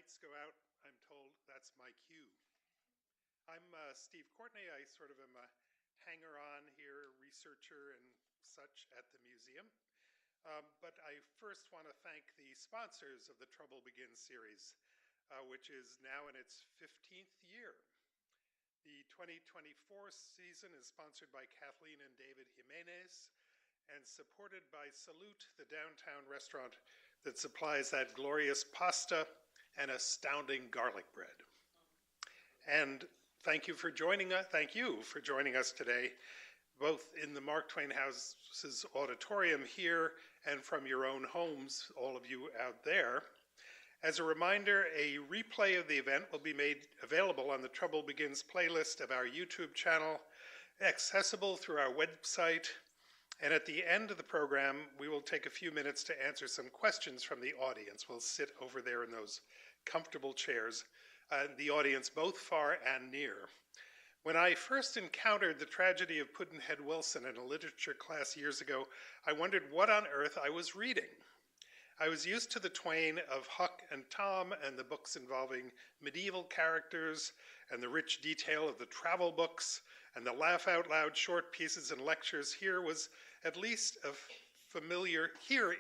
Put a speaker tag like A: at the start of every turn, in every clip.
A: lights go out, I'm told that's my cue. I'm Steve Courtney. I sort of am a hanger-on here, researcher and such at the museum. But I first want to thank the sponsors of the Trouble Begins series, which is now in its 15th year. The 2024 season is sponsored by Kathleen and David Jimenez and supported by Salute, the downtown restaurant that supplies that glorious pasta and astounding garlic bread. And thank you for joining us. Thank you for joining us today, both in the Mark Twain House's auditorium here and from your own homes, all of you out there. As a reminder, a replay of the event will be made available on the Trouble Begins playlist of our YouTube channel, accessible through our website. And at the end of the program, we will take a few minutes to answer some questions from the audience. We'll sit over there in those comfortable chairs, the audience both far and near. When I first encountered the tragedy of Pudd'nhead Wilson in a literature class years ago, I wondered what on earth I was reading. I was used to the Twain of Huck and Tom and the books involving medieval characters and the rich detail of the travel books and the laugh-out-loud short pieces and lectures. Here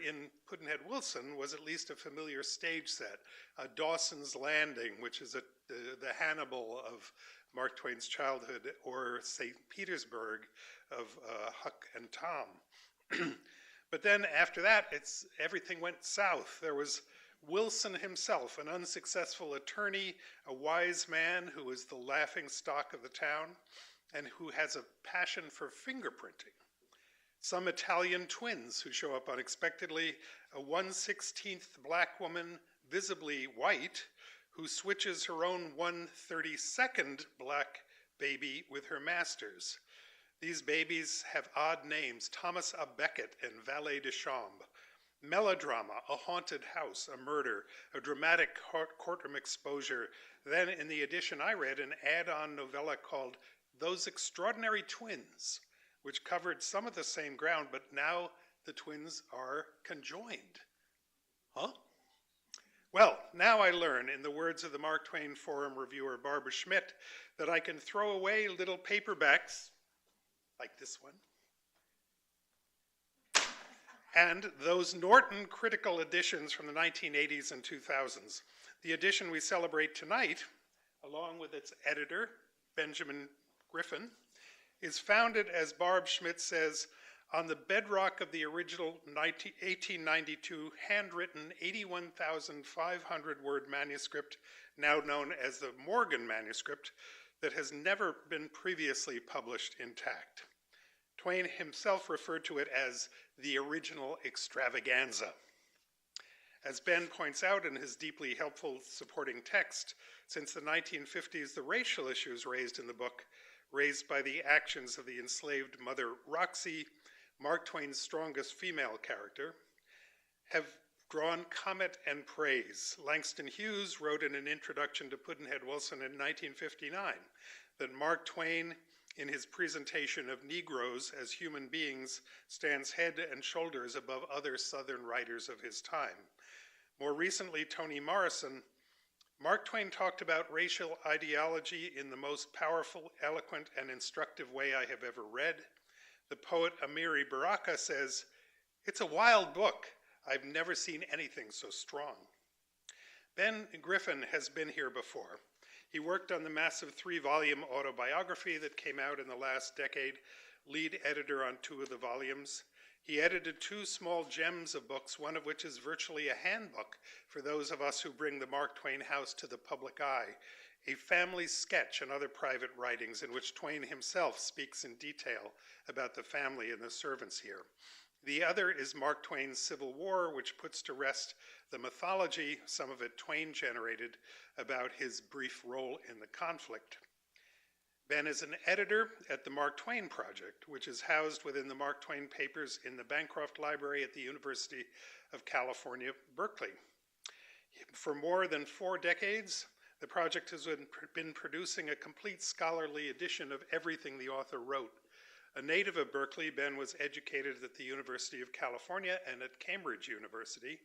A: in Pudd'nhead Wilson was at least a familiar stage set, Dawson's Landing, which is the Hannibal of Mark Twain's childhood, or St. Petersburg of Huck and Tom. But then after that, everything went south. There was Wilson himself, an unsuccessful attorney, a wise man who was the laughing stock of the town, and who has a passion for fingerprinting. Some Italian twins who show up unexpectedly, a 1/16th black woman, visibly white, who switches her own 1/32nd black baby with her master's. These babies have odd names: Thomas A. Becket and Valet de Chambre. Melodrama, a haunted house, a murder, a dramatic courtroom exposure. Then in the edition I read, an add-on novella called Those Extraordinary Twins, which covered some of the same ground, but now the twins are conjoined. Huh? Well, now I learn, in the words of the Mark Twain Forum reviewer Barbara Schmidt, that I can throw away little paperbacks, like this one, and those Norton critical editions from the 1980s and 2000s. The edition we celebrate tonight, along with its editor, Benjamin Griffin, is founded, as Barb Schmidt says, on the bedrock of the original 1892 handwritten 81,500-word manuscript, now known as the Morgan manuscript, that has never been previously published intact. Twain himself referred to it as the original extravaganza. As Ben points out in his deeply helpful supporting text, since the 1950s, the racial issues raised in the book, raised by the actions of the enslaved mother Roxy, Mark Twain's strongest female character, have drawn comment and praise. Langston Hughes wrote in an introduction to Pudd'nhead Wilson in 1959 that Mark Twain, in his presentation of Negroes as human beings, stands head and shoulders above other Southern writers of his time. More recently, Toni Morrison, Mark Twain talked about racial ideology in the most powerful, eloquent, and instructive way I have ever read. The poet Amiri Baraka says, "It's a wild book. I've never seen anything so strong." Ben Griffin has been here before. He worked on the massive 3-volume autobiography that came out in the last decade, lead editor on 2 of the volumes. He edited 2 small gems of books, one of which is virtually a handbook for those of us who bring the Mark Twain House to the public eye, a family sketch and other private writings in which Twain himself speaks in detail about the family and the servants here. The other is Mark Twain's Civil War, which puts to rest the mythology, some of it Twain generated, about his brief role in the conflict. Ben is an editor at the Mark Twain Project, which is housed within the Mark Twain Papers in the Bancroft Library at the University of California, Berkeley. For more than 4 decades, the project has been producing a complete scholarly edition of everything the author wrote. A native of Berkeley, Ben was educated at the University of California and at Cambridge University.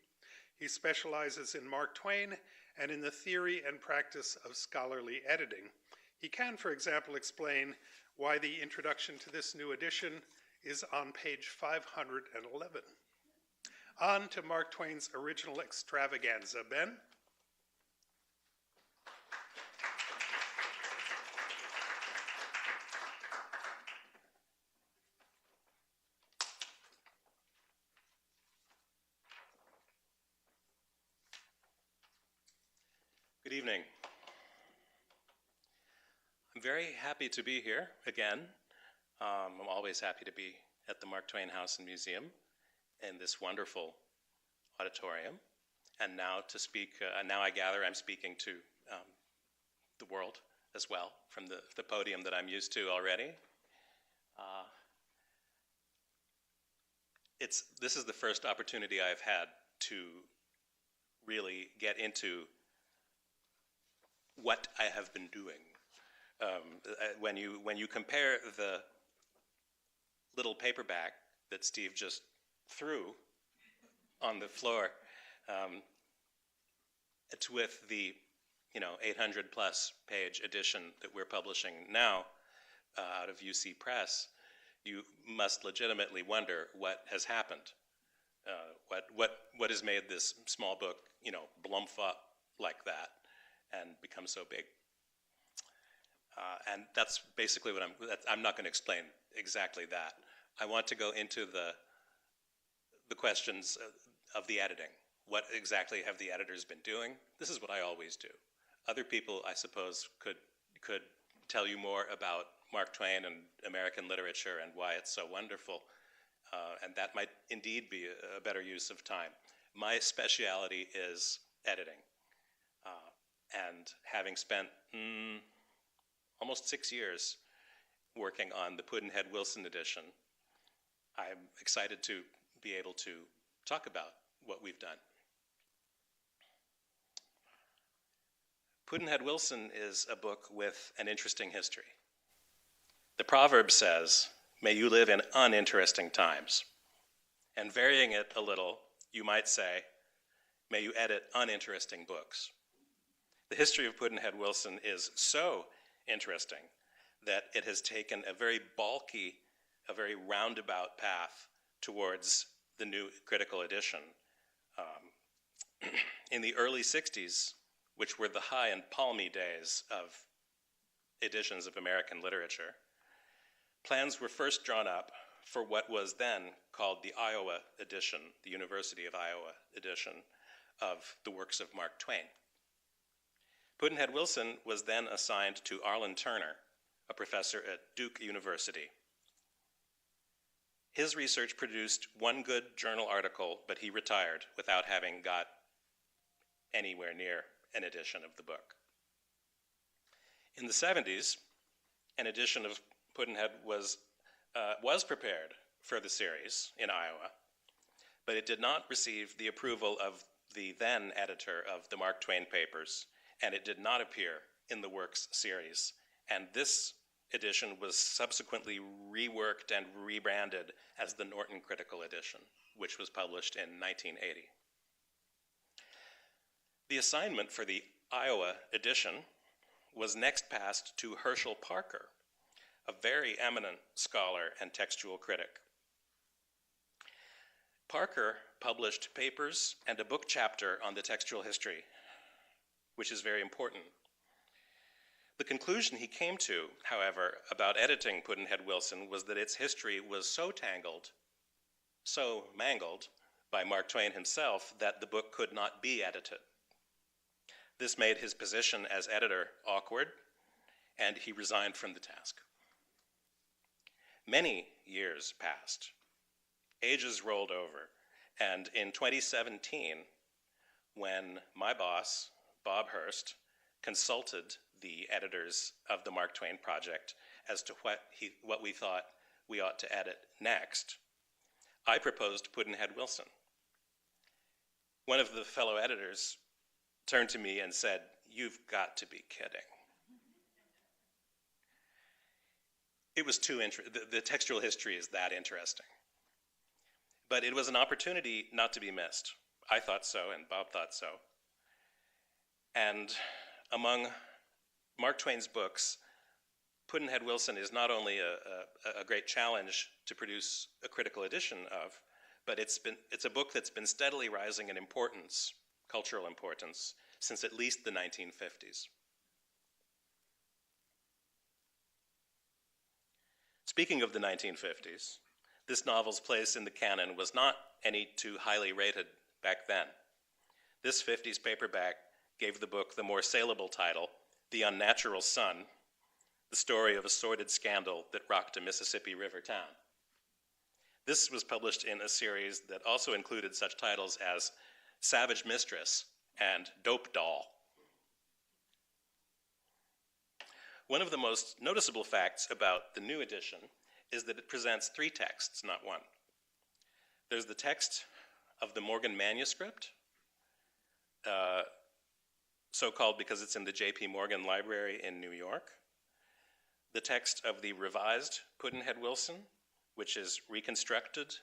A: He specializes in Mark Twain and in the theory and practice of scholarly editing. He can, for example, explain why the introduction to this new edition is on page 511. On to Mark Twain's original extravaganza. Ben?
B: Good evening. I'm very happy to be here again. I'm always happy to be at the Mark Twain House Museum in this wonderful auditorium. And now to speak, now I gather I'm speaking to the world as well from the podium that I'm used to already. This is the first opportunity I've had to really get into what I have been doing. When you compare the little paperback that Steve just threw on the floor with the 800 plus page edition that we're publishing now out of UC Press, you must legitimately wonder what has happened. What has made this small book blump up like that and become so big. And that's basically what I'm not going to explain exactly that. I want to go into the questions of the editing. What exactly have the editors been doing? This is what I always do. Other people, I suppose, could tell you more about Mark Twain and American literature and why it's so wonderful. And that might indeed be a better use of time. My speciality is editing. And having spent almost 6 years working on the Pudd'nhead Wilson edition, I'm excited to be able to talk about what we've done. Pudd'nhead Wilson is a book with an interesting history. The proverb says, "May you live in uninteresting times." And varying it a little, you might say, "May you edit uninteresting books." The history of Pudd'nhead Wilson is so interesting that it has taken a very bulky, a very roundabout path towards the new critical edition. In the early 60s, which were the high and palmy days of editions of American literature, plans were first drawn up for what was then called the Iowa edition, the University of Iowa edition of the works of Mark Twain. Pudd'nhead Wilson was then assigned to Arlen Turner, a professor at Duke University. His research produced one good journal article, but he retired without having got anywhere near an edition of the book. In the 70s, an edition of Pudd'nhead was prepared for the series in Iowa, but it did not receive the approval of the then editor of the Mark Twain Papers, and it did not appear in the Works series. And this edition was subsequently reworked and rebranded as the Norton Critical Edition, which was published in 1980. The assignment for the Iowa edition was next passed to Herschel Parker, a very eminent scholar and textual critic. Parker published papers and a book chapter on the textual history, which is very important. The conclusion he came to, however, about editing Pudd'nhead Wilson was that its history was so tangled, so mangled by Mark Twain himself that the book could not be edited. This made his position as editor awkward, and he resigned from the task. Many years passed. Ages rolled over, and in 2017, when my boss, Bob Hurst, consulted the editors of the Mark Twain Project as to what we thought we ought to edit next, I proposed Pudd'nhead Wilson. One of the fellow editors turned to me and said, "You've got to be kidding." It was too interesting. The textual history is that interesting. But it was an opportunity not to be missed. I thought so, and Bob thought so. And among Mark Twain's books, Pudd'nhead Wilson is not only a great challenge to produce a critical edition of, but it's a book that's been steadily rising in importance, cultural importance, since at least the 1950s. Speaking of the 1950s, this novel's place in the canon was not any too highly rated back then. This 50s paperback gave the book the more saleable title, The Unnatural Son, the story of a sordid scandal that rocked a Mississippi River town. This was published in a series that also included such titles as Savage Mistress and Dope Doll. One of the most noticeable facts about the new edition is that it presents 3 texts, not one. There's the text of the Morgan manuscript, so-called because it's in the J.P. Morgan Library in New York. The text of the revised Pudd'nhead Wilson, which is reconstructed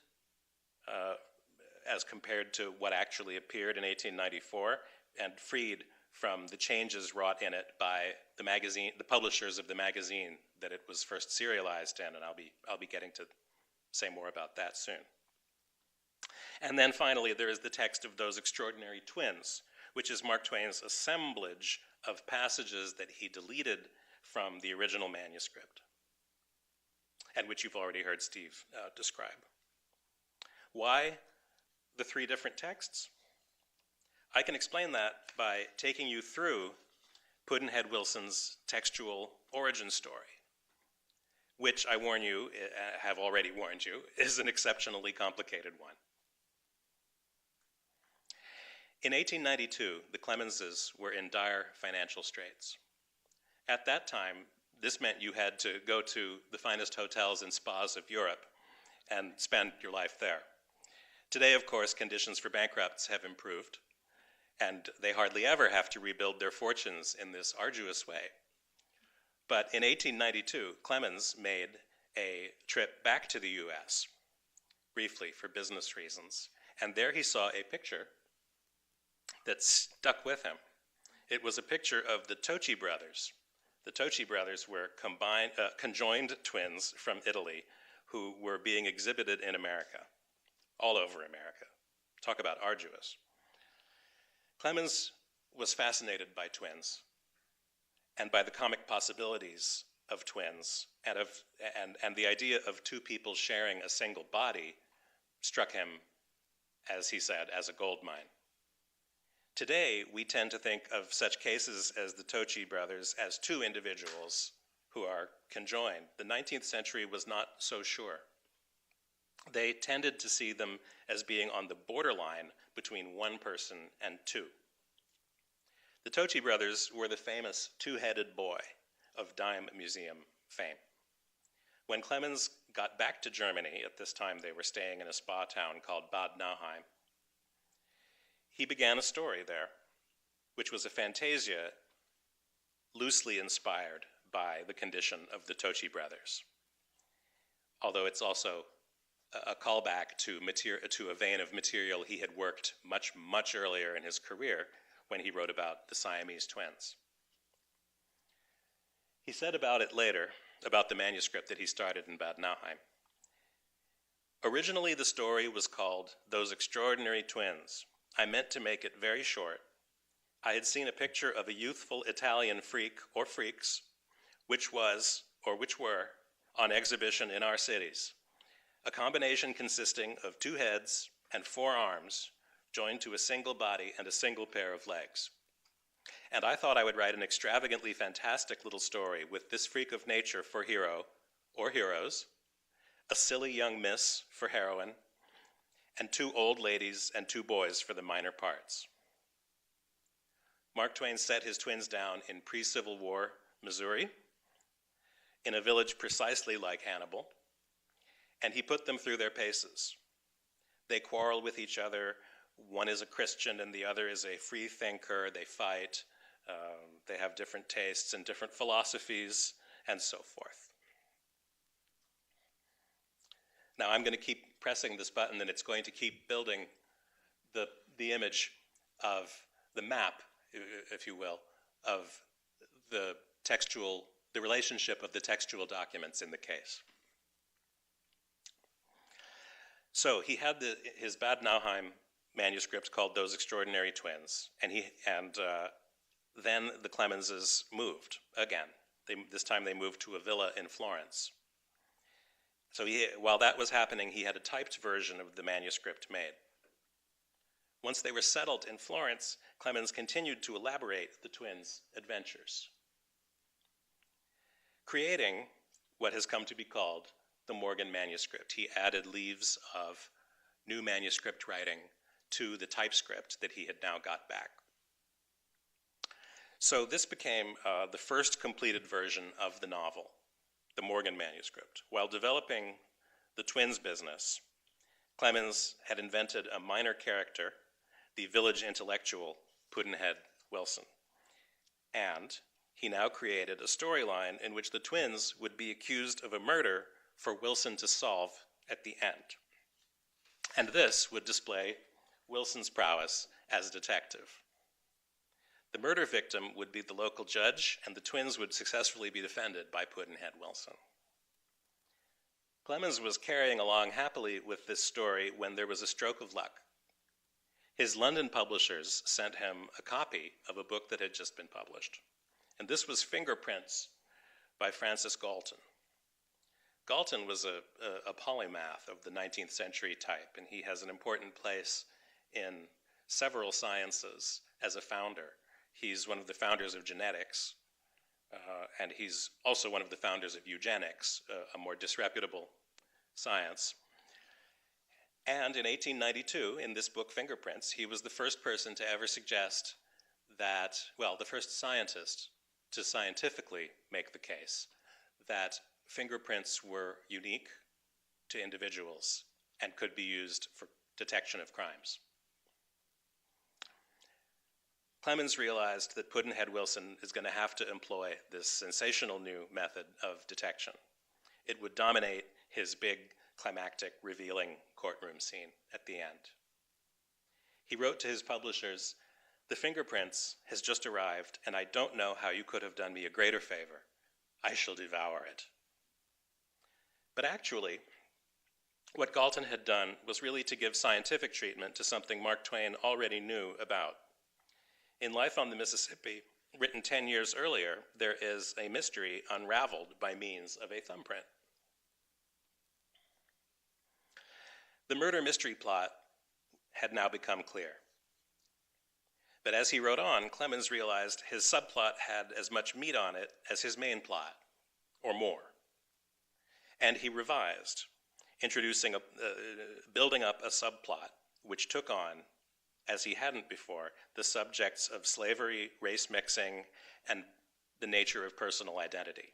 B: as compared to what actually appeared in 1894 and freed from the changes wrought in it by the magazine, the publishers of the magazine that it was first serialized in, and I'll be getting to say more about that soon. And then finally, there is the text of Those Extraordinary Twins, which is Mark Twain's assemblage of passages that he deleted from the original manuscript, and which you've already heard Steve describe. Why the 3 different texts? I can explain that by taking you through Pudd'nhead Wilson's textual origin story, which I warn you, have already warned you, is an exceptionally complicated one. In 1892, the Clemenses were in dire financial straits. At that time, this meant you had to go to the finest hotels and spas of Europe and spend your life there. Today, of course, conditions for bankrupts have improved, and they hardly ever have to rebuild their fortunes in this arduous way. But in 1892, Clemens made a trip back to the US, briefly for business reasons, and there he saw a picture that stuck with him. It was a picture of the Tocci brothers. The Tocci brothers were conjoined twins from Italy who were being exhibited in America, all over America. Talk about arduous. Clemens was fascinated by twins and by the comic possibilities of twins, and the idea of 2 people sharing a single body struck him, as he said, as a gold mine. Today, we tend to think of such cases as the Tocci brothers as 2 individuals who are conjoined. The 19th century was not so sure. They tended to see them as being on the borderline between 1 person and 2. The Tocci brothers were the famous 2-headed boy of Dime Museum fame. When Clemens got back to Germany, at this time they were staying in a spa town called Bad Nauheim, he began a story there, which was a fantasia loosely inspired by the condition of the Tocci brothers, although it's also a callback to a vein of material he had worked much, much earlier in his career when he wrote about the Siamese twins. He said about it later, about the manuscript that he started in Bad Nauheim. Originally, the story was called Those Extraordinary Twins. I meant to make it very short. I had seen a picture of a youthful Italian freak or freaks, which was, or which were, on exhibition in our cities. A combination consisting of 2 heads and 4 arms, joined to a single body and a single pair of legs. And I thought I would write an extravagantly fantastic little story with this freak of nature for hero or heroes, a silly young miss for heroine, and 2 old ladies and 2 boys for the minor parts. Mark Twain set his twins down in pre-Civil War Missouri, in a village precisely like Hannibal, and he put them through their paces. They quarrel with each other. One is a Christian and the other is a free thinker. They fight. They have different tastes and different philosophies, and so forth. Now I'm going to keep pressing this button, and it's going to keep building the the image of the map, if you will, of the relationship of the textual documents in the case. So he had his Bad Nauheim manuscript called Those Extraordinary Twins, and then the Clemenses moved again. This time they moved to a villa in Florence. So while that was happening, he had a typed version of the manuscript made. Once they were settled in Florence, Clemens continued to elaborate the twins' adventures, creating what has come to be called the Morgan manuscript. He added leaves of new manuscript writing to the typescript that he had now got back. So this became the first completed version of the novel, the Morgan manuscript. While developing the twins' business, Clemens had invented a minor character, the village intellectual Pudd'nhead Wilson. And he now created a storyline in which the twins would be accused of a murder for Wilson to solve at the end. And this would display Wilson's prowess as a detective. The murder victim would be the local judge, and the twins would successfully be defended by Pudd'nhead Wilson. Clemens was carrying along happily with this story when there was a stroke of luck. His London publishers sent him a copy of a book that had just been published. And this was Fingerprints by Francis Galton. Galton was a polymath of the 19th century type, and he has an important place in several sciences as a founder. He's one of the founders of genetics, and he's also one of the founders of eugenics, a more disreputable science. And in 1892, in this book, Fingerprints, he was the first person to ever suggest that, well, the first scientist to scientifically make the case that fingerprints were unique to individuals and could be used for detection of crimes. Clemens realized that Pudd'nhead Wilson is going to have to employ this sensational new method of detection. It would dominate his big, climactic, revealing courtroom scene at the end. He wrote to his publishers, "The Fingerprints has just arrived, and I don't know how you could have done me a greater favor. I shall devour it." But actually, what Galton had done was really to give scientific treatment to something Mark Twain already knew about. In Life on the Mississippi, written 10 years earlier, there is a mystery unraveled by means of a thumbprint. The murder mystery plot had now become clear. But as he wrote on, Clemens realized his subplot had as much meat on it as his main plot, or more. And he revised, building up a subplot which took on, as he hadn't before, the subjects of slavery, race mixing, and the nature of personal identity.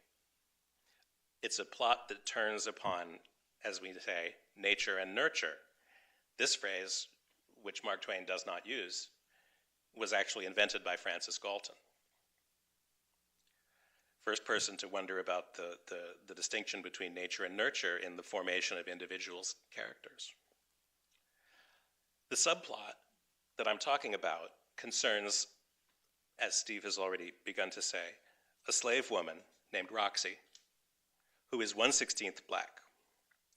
B: It's a plot that turns upon, as we say, nature and nurture. This phrase, which Mark Twain does not use, was actually invented by Francis Galton. First person to wonder about the distinction between nature and nurture in the formation of individuals' characters. The subplot that I'm talking about concerns, as Steve has already begun to say, a slave woman named Roxy, who is 1/16 black.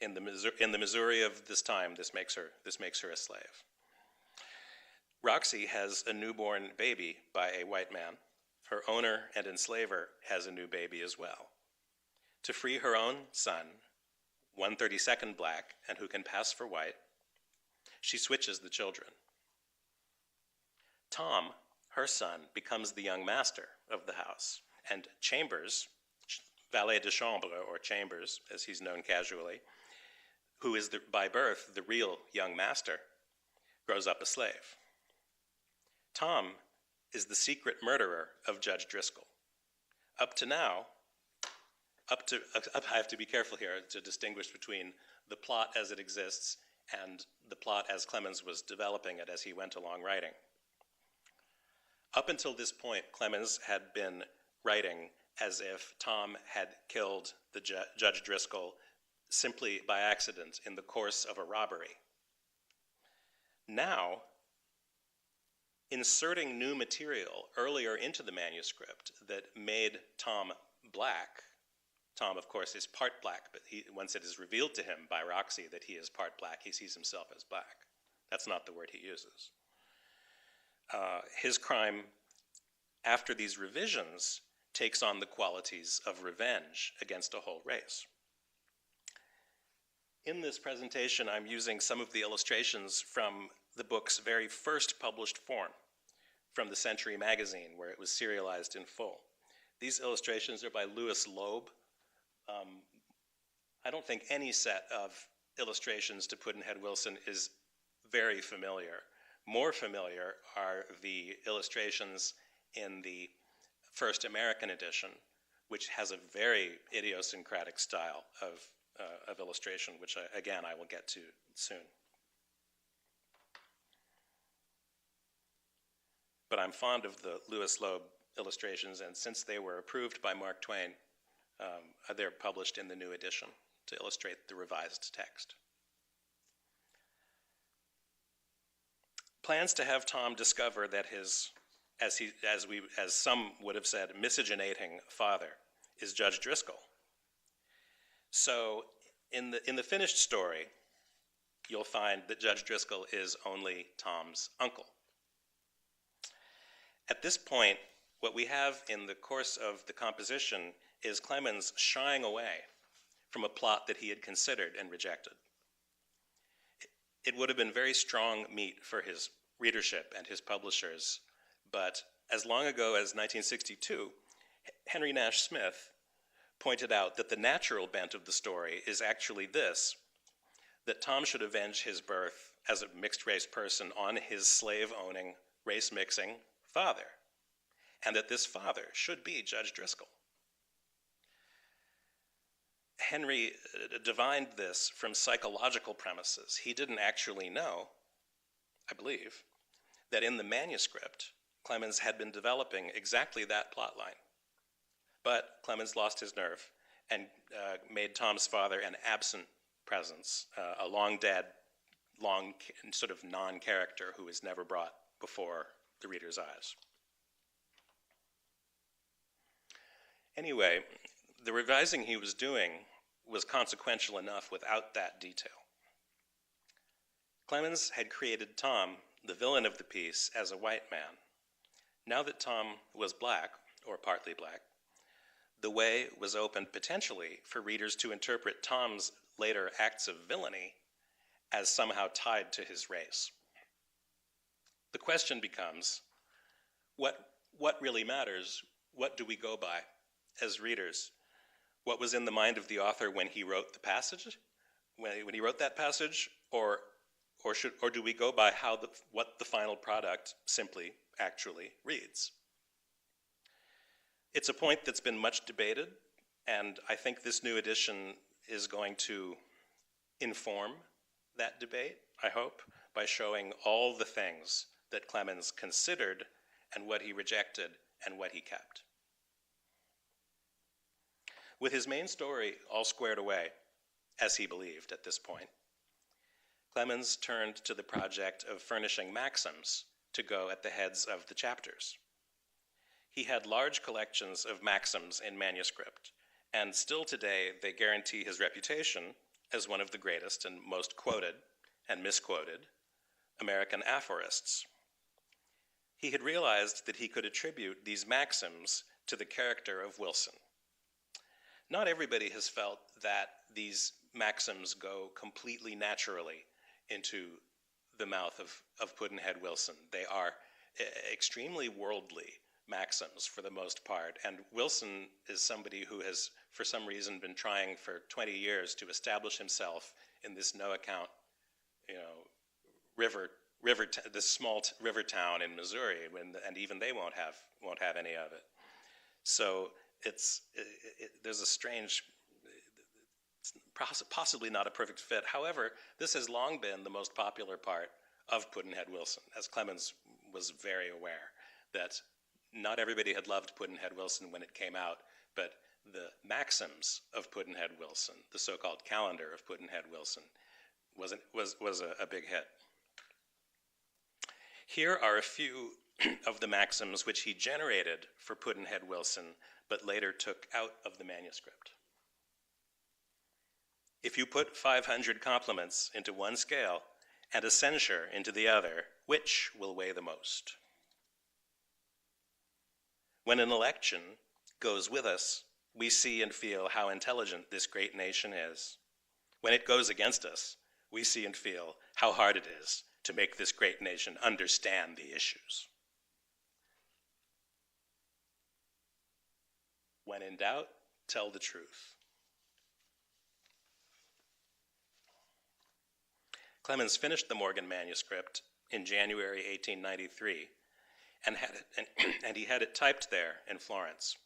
B: In the Missouri of this time, this makes her a slave. Roxy has a newborn baby by a white man. Her owner and enslaver has a new baby as well. To free her own son, 1/32 black and who can pass for white, she switches the children. Tom, her son, becomes the young master of the house, and Chambers, valet de chambre, or Chambers, as he's known casually, who is by birth the real young master, grows up a slave. Tom is the secret murderer of Judge Driscoll. Up to now, I have to be careful here to distinguish between the plot as it exists and the plot as Clemens was developing it as he went along writing. Up until this point, Clemens had been writing as if Tom had killed the Judge Driscoll simply by accident in the course of a robbery. Now, inserting new material earlier into the manuscript that made Tom black. Tom, of course, is part black, but once it is revealed to him by Roxy that he is part black, he sees himself as black. That's not the word he uses. His crime, after these revisions, takes on the qualities of revenge against a whole race. In this presentation, I'm using some of the illustrations from the book's very first published form, from the Century magazine, where it was serialized in full. These illustrations are by Louis Loeb. I don't think any set of illustrations to Pudd'nhead Wilson is very familiar. More familiar are the illustrations in the first American edition, which has a very idiosyncratic style of illustration, which again I will get to soon. But I'm fond of the Louis Loeb illustrations, and since they were approved by Mark Twain, they're published in the new edition to illustrate the revised text. Plans to have Tom discover that his, as some would have said, miscegenating father is Judge Driscoll. So in the finished story, you'll find that Judge Driscoll is only Tom's uncle. At this point, what we have in the course of the composition is Clemens shying away from a plot that he had considered and rejected. It would have been very strong meat for his readership and his publishers, but as long ago as 1962, Henry Nash Smith pointed out that the natural bent of the story is actually this, that Tom should avenge his birth as a mixed-race person on his slave-owning, race-mixing father, and that this father should be Judge Driscoll. Henry divined this from psychological premises. He didn't actually know, I believe, that in the manuscript, Clemens had been developing exactly that plot line. But Clemens lost his nerve and made Tom's father an absent presence, a long-dead, sort of non-character who is never brought before the reader's eyes. Anyway, the revising he was doing was consequential enough without that detail. Clemens had created Tom, the villain of the piece, as a white man. Now that Tom was black, or partly black, the way was opened potentially for readers to interpret Tom's later acts of villainy as somehow tied to his race. The question becomes, what really matters? What do we go by as readers? What was in the mind of the author when he wrote the passage, when he wrote that passage, or do we go by what the final product simply actually reads? It's a point that's been much debated, and I think this new edition is going to inform that debate, I hope, by showing all the things that Clemens considered and what he rejected and what he kept. With his main story all squared away, as he believed at this point, Clemens turned to the project of furnishing maxims to go at the heads of the chapters. He had large collections of maxims in manuscript, and still today they guarantee his reputation as one of the greatest and most quoted and misquoted American aphorists. He had realized that he could attribute these maxims to the character of Wilson. Not everybody has felt that these maxims go completely naturally into the mouth of Pudd'nhead Wilson. They are extremely worldly maxims for the most part, and Wilson is somebody who has, for some reason, been trying for 20 years to establish himself in this no-account, this small river town in Missouri, and even they won't have any of it. So there's a strange, possibly not a perfect fit. However, this has long been the most popular part of Pudd'nhead Wilson, as Clemens was very aware that not everybody had loved Pudd'nhead Wilson when it came out, but the maxims of Pudd'nhead Wilson, the so-called calendar of Pudd'nhead Wilson, was a big hit. Here are a few of the maxims which he generated for Pudd'nhead Wilson, but later took out of the manuscript. If you put 500 compliments into one scale and a censure into the other, which will weigh the most? When an election goes with us, we see and feel how intelligent this great nation is. When it goes against us, we see and feel how hard it is to make this great nation understand the issues. When in doubt, tell the truth. Clemens finished the Morgan manuscript in January 1893 and he had it typed there in Florence.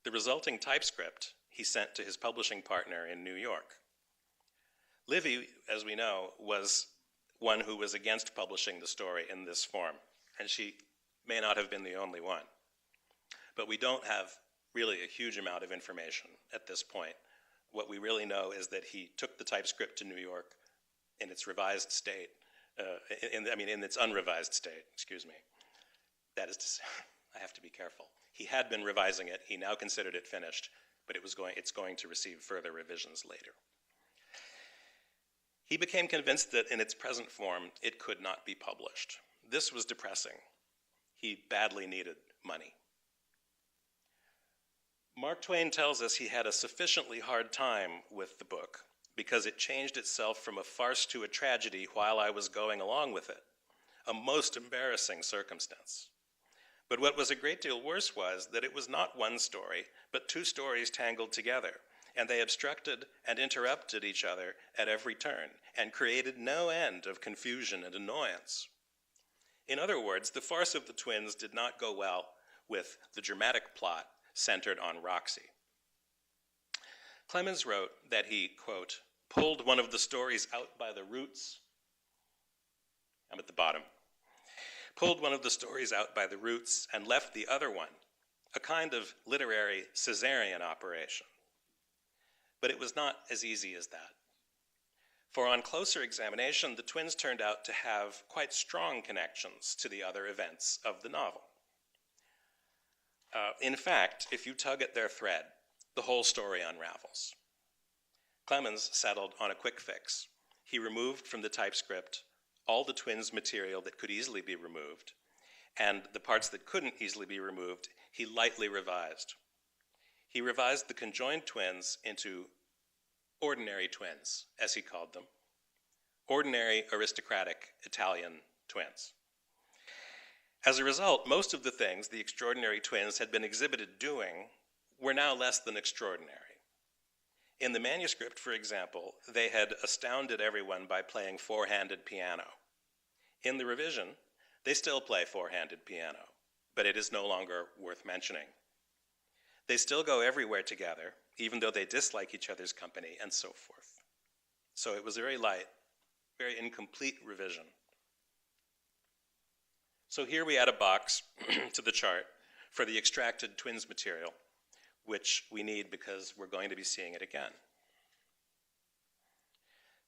B: The resulting typescript he sent to his publishing partner in New York. Livy, as we know, was one who was against publishing the story in this form, and she may not have been the only one. But we don't have really a huge amount of information at this point. What we really know is that he took the typescript to New York in its revised state, in its unrevised state, excuse me. That is to say, I have to be careful. He had been revising it. He now considered it finished, but it's going to receive further revisions later. He became convinced that in its present form, it could not be published. This was depressing. He badly needed money. Mark Twain tells us he had a sufficiently hard time with the book because it changed itself from a farce to a tragedy while I was going along with it, a most embarrassing circumstance. But what was a great deal worse was that it was not one story, but two stories tangled together, and they obstructed and interrupted each other at every turn and created no end of confusion and annoyance. In other words, the farce of the twins did not go well with the dramatic plot centered on Roxy. Clemens wrote that he, quote, pulled one of the stories out by the roots. I'm at the bottom. Pulled one of the stories out by the roots and left the other one, a kind of literary Caesarean operation. But it was not as easy as that. For on closer examination, the twins turned out to have quite strong connections to the other events of the novel. In fact, if you tug at their thread, the whole story unravels. Clemens settled on a quick fix. He removed from the typescript all the twins' material that could easily be removed, and the parts that couldn't easily be removed, he lightly revised. He revised the conjoined twins into ordinary twins, as he called them, ordinary aristocratic Italian twins. As a result, most of the things the extraordinary twins had been exhibited doing were now less than extraordinary. In the manuscript, for example, they had astounded everyone by playing four-handed piano. In the revision, they still play four-handed piano, but it is no longer worth mentioning. They still go everywhere together, even though they dislike each other's company, and so forth. So it was a very light, very incomplete revision. So here we add a box to the chart for the extracted twins material, which we need because we're going to be seeing it again.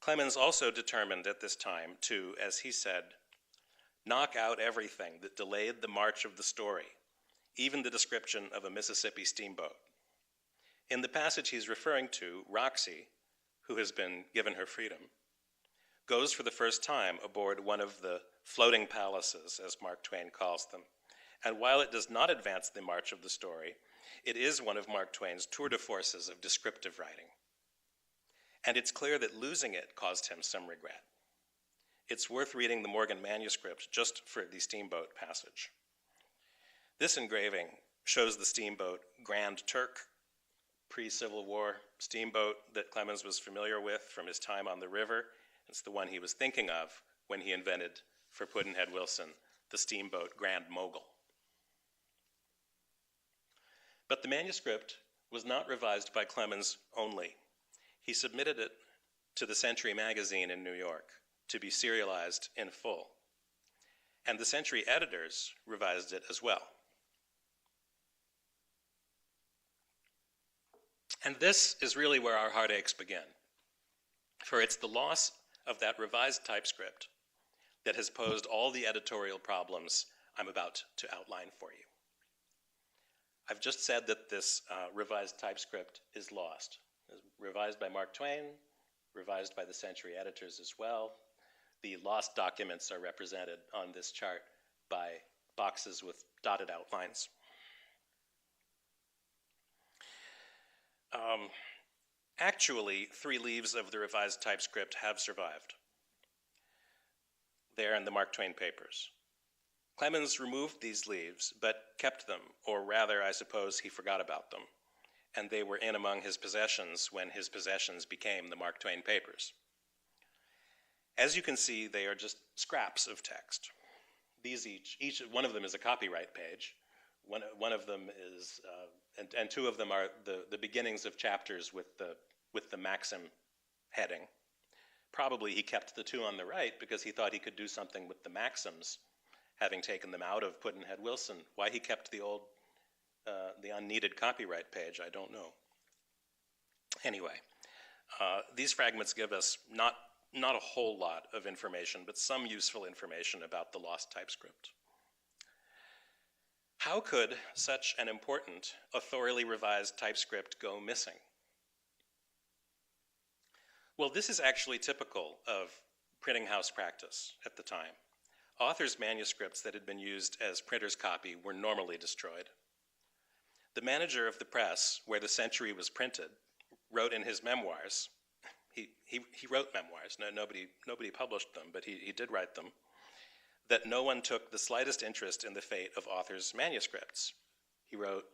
B: Clemens also determined at this time to, as he said, knock out everything that delayed the march of the story, even the description of a Mississippi steamboat. In the passage he's referring to, Roxy, who has been given her freedom, goes for the first time aboard one of the floating palaces, as Mark Twain calls them. And while it does not advance the march of the story, it is one of Mark Twain's tour de forces of descriptive writing. And it's clear that losing it caused him some regret. It's worth reading the Morgan manuscript just for the steamboat passage. This engraving shows the steamboat Grand Turk, pre-Civil War steamboat that Clemens was familiar with from his time on the river. It's the one he was thinking of when he invented, for Pudd'nhead Wilson, the steamboat Grand Mogul. But the manuscript was not revised by Clemens only. He submitted it to the Century magazine in New York to be serialized in full. And the Century editors revised it as well. And this is really where our heartaches begin. For it's the loss of that revised typescript that has posed all the editorial problems I'm about to outline for you. I've just said that this revised typescript is lost. It's revised by Mark Twain, revised by the Century editors as well. The lost documents are represented on this chart by boxes with dotted outlines. Actually, 3 leaves of the revised typescript have survived. They're in the Mark Twain Papers. Clemens removed these leaves, but kept them, or rather, I suppose, he forgot about them, and they were in among his possessions when his possessions became the Mark Twain Papers. As you can see, they are just scraps of text. These each one of them is a copyright page. One of them is, and 2 of them are the beginnings of chapters with the maxim heading. Probably he kept the 2 on the right because he thought he could do something with the maxims, having taken them out of Pudd'nhead Wilson. Why he kept the old, the unneeded copyright page, I don't know. Anyway, these fragments give us not a whole lot of information, but some useful information about the lost typescript. How could such an important, authorially revised typescript go missing? Well, this is actually typical of printing house practice at the time. Authors' manuscripts that had been used as printer's copy were normally destroyed. The manager of the press, where the Century was printed, wrote in his memoirs, he wrote memoirs, nobody published them, but he did write them, that no one took the slightest interest in the fate of authors' manuscripts. He wrote,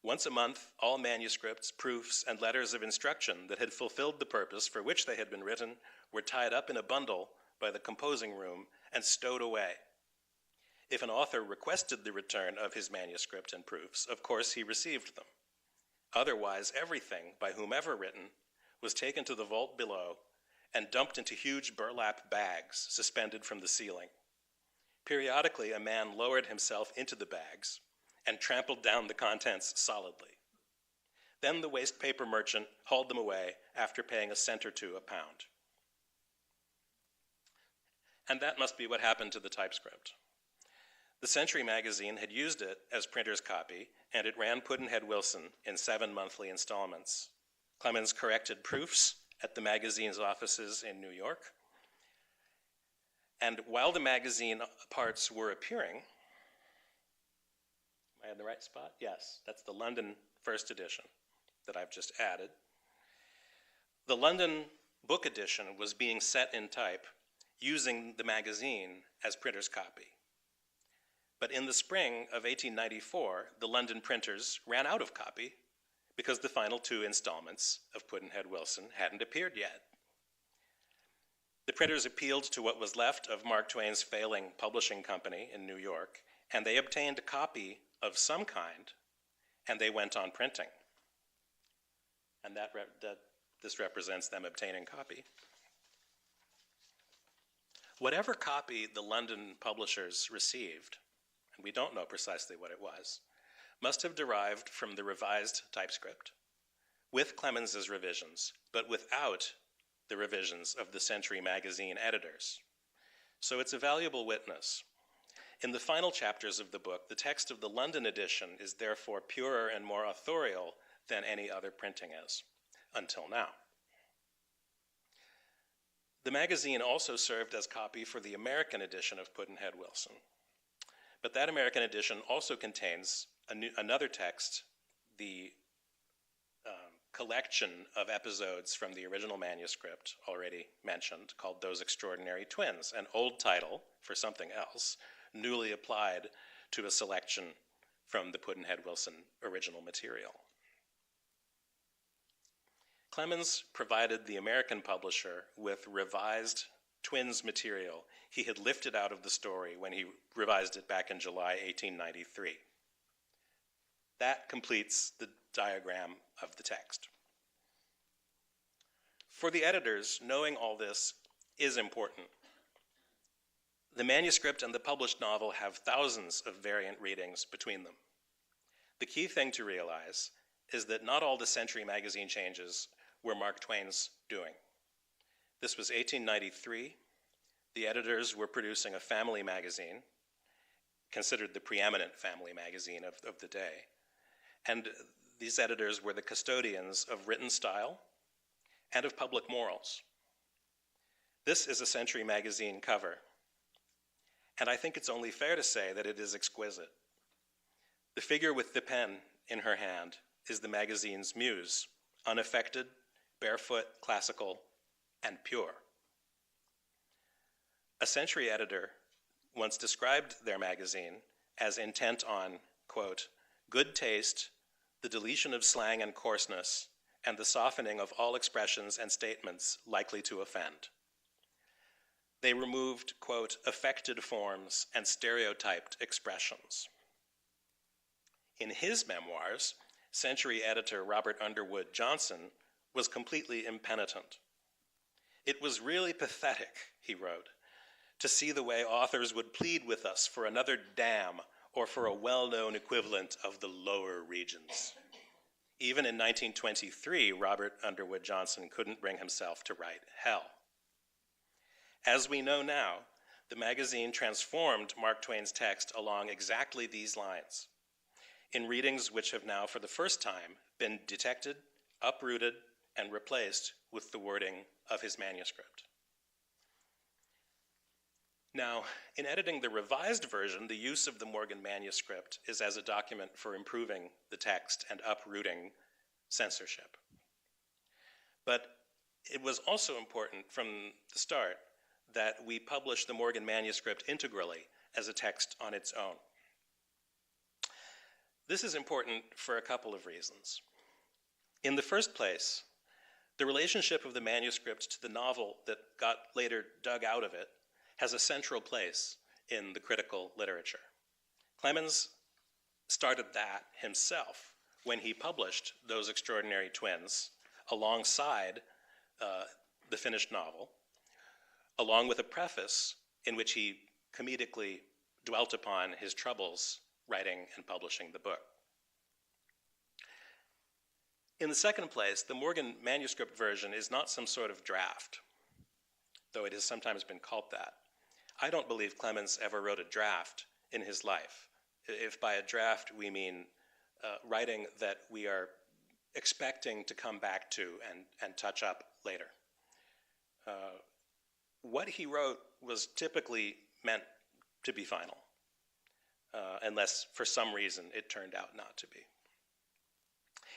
B: "Once a month, all manuscripts, proofs, and letters of instruction that had fulfilled the purpose for which they had been written were tied up in a bundle by the composing room and stowed away. If an author requested the return of his manuscript and proofs, of course he received them. Otherwise, everything, by whomever written, was taken to the vault below and dumped into huge burlap bags suspended from the ceiling. Periodically, a man lowered himself into the bags and trampled down the contents solidly. Then the waste paper merchant hauled them away after paying a cent or 2 a pound." And that must be what happened to the typescript. The Century magazine had used it as printer's copy, and it ran Pudd'nhead Wilson in 7 monthly installments. Clemens corrected proofs at the magazine's offices in New York. And while the magazine parts were appearing, am I in the right spot? Yes, that's the London first edition that I've just added. The London book edition was being set in type using the magazine as printer's copy. But in the spring of 1894, the London printers ran out of copy because the final 2 installments of Pudd'nhead Wilson hadn't appeared yet. The printers appealed to what was left of Mark Twain's failing publishing company in New York, and they obtained a copy of some kind, and they went on printing. And this represents them obtaining copy. Whatever copy the London publishers received, and we don't know precisely what it was, must have derived from the revised typescript, with Clemens's revisions, but without the revisions of the Century magazine editors. So it's a valuable witness. In the final chapters of the book, the text of the London edition is therefore purer and more authorial than any other printing is, until now. The magazine also served as copy for the American edition of Pudd'nhead Wilson. But that American edition also contains another text, the collection of episodes from the original manuscript already mentioned, called Those Extraordinary Twins, an old title for something else, newly applied to a selection from the Pudd'nhead Wilson original material. Clemens provided the American publisher with revised Twins material he had lifted out of the story when he revised it back in July 1893. That completes the diagram of the text. For the editors, knowing all this is important. The manuscript and the published novel have thousands of variant readings between them. The key thing to realize is that not all the Century magazine changes were Mark Twain's doing. This was 1893. The editors were producing a family magazine, considered the preeminent family magazine of the day. And these editors were the custodians of written style and of public morals. This is a Century magazine cover, and I think it's only fair to say that it is exquisite. The figure with the pen in her hand is the magazine's muse, unaffected, barefoot, classical, and pure. A Century editor once described their magazine as intent on, quote, good taste, the deletion of slang and coarseness, and the softening of all expressions and statements likely to offend. They removed, quote, affected forms and stereotyped expressions. In his memoirs, Century editor Robert Underwood Johnson was completely impenitent. It was really pathetic, he wrote, to see the way authors would plead with us for another dam or for a well-known equivalent of the lower regions. Even in 1923, Robert Underwood Johnson couldn't bring himself to write hell. As we know now, the magazine transformed Mark Twain's text along exactly these lines, in readings which have now, for the first time, been detected, uprooted, and replaced with the wording of his manuscript. Now, in editing the revised version, the use of the Morgan manuscript is as a document for improving the text and uprooting censorship. But it was also important from the start that we publish the Morgan manuscript integrally as a text on its own. This is important for a couple of reasons. In the first place, the relationship of the manuscript to the novel that got later dug out of it has a central place in the critical literature. Clemens started that himself when he published Those Extraordinary Twins alongside the finished novel, along with a preface in which he comedically dwelt upon his troubles writing and publishing the book. In the second place, the Morgan manuscript version is not some sort of draft, though it has sometimes been called that. I don't believe Clemens ever wrote a draft in his life. If by a draft we mean writing that we are expecting to come back to and touch up later. What he wrote was typically meant to be final, unless for some reason it turned out not to be.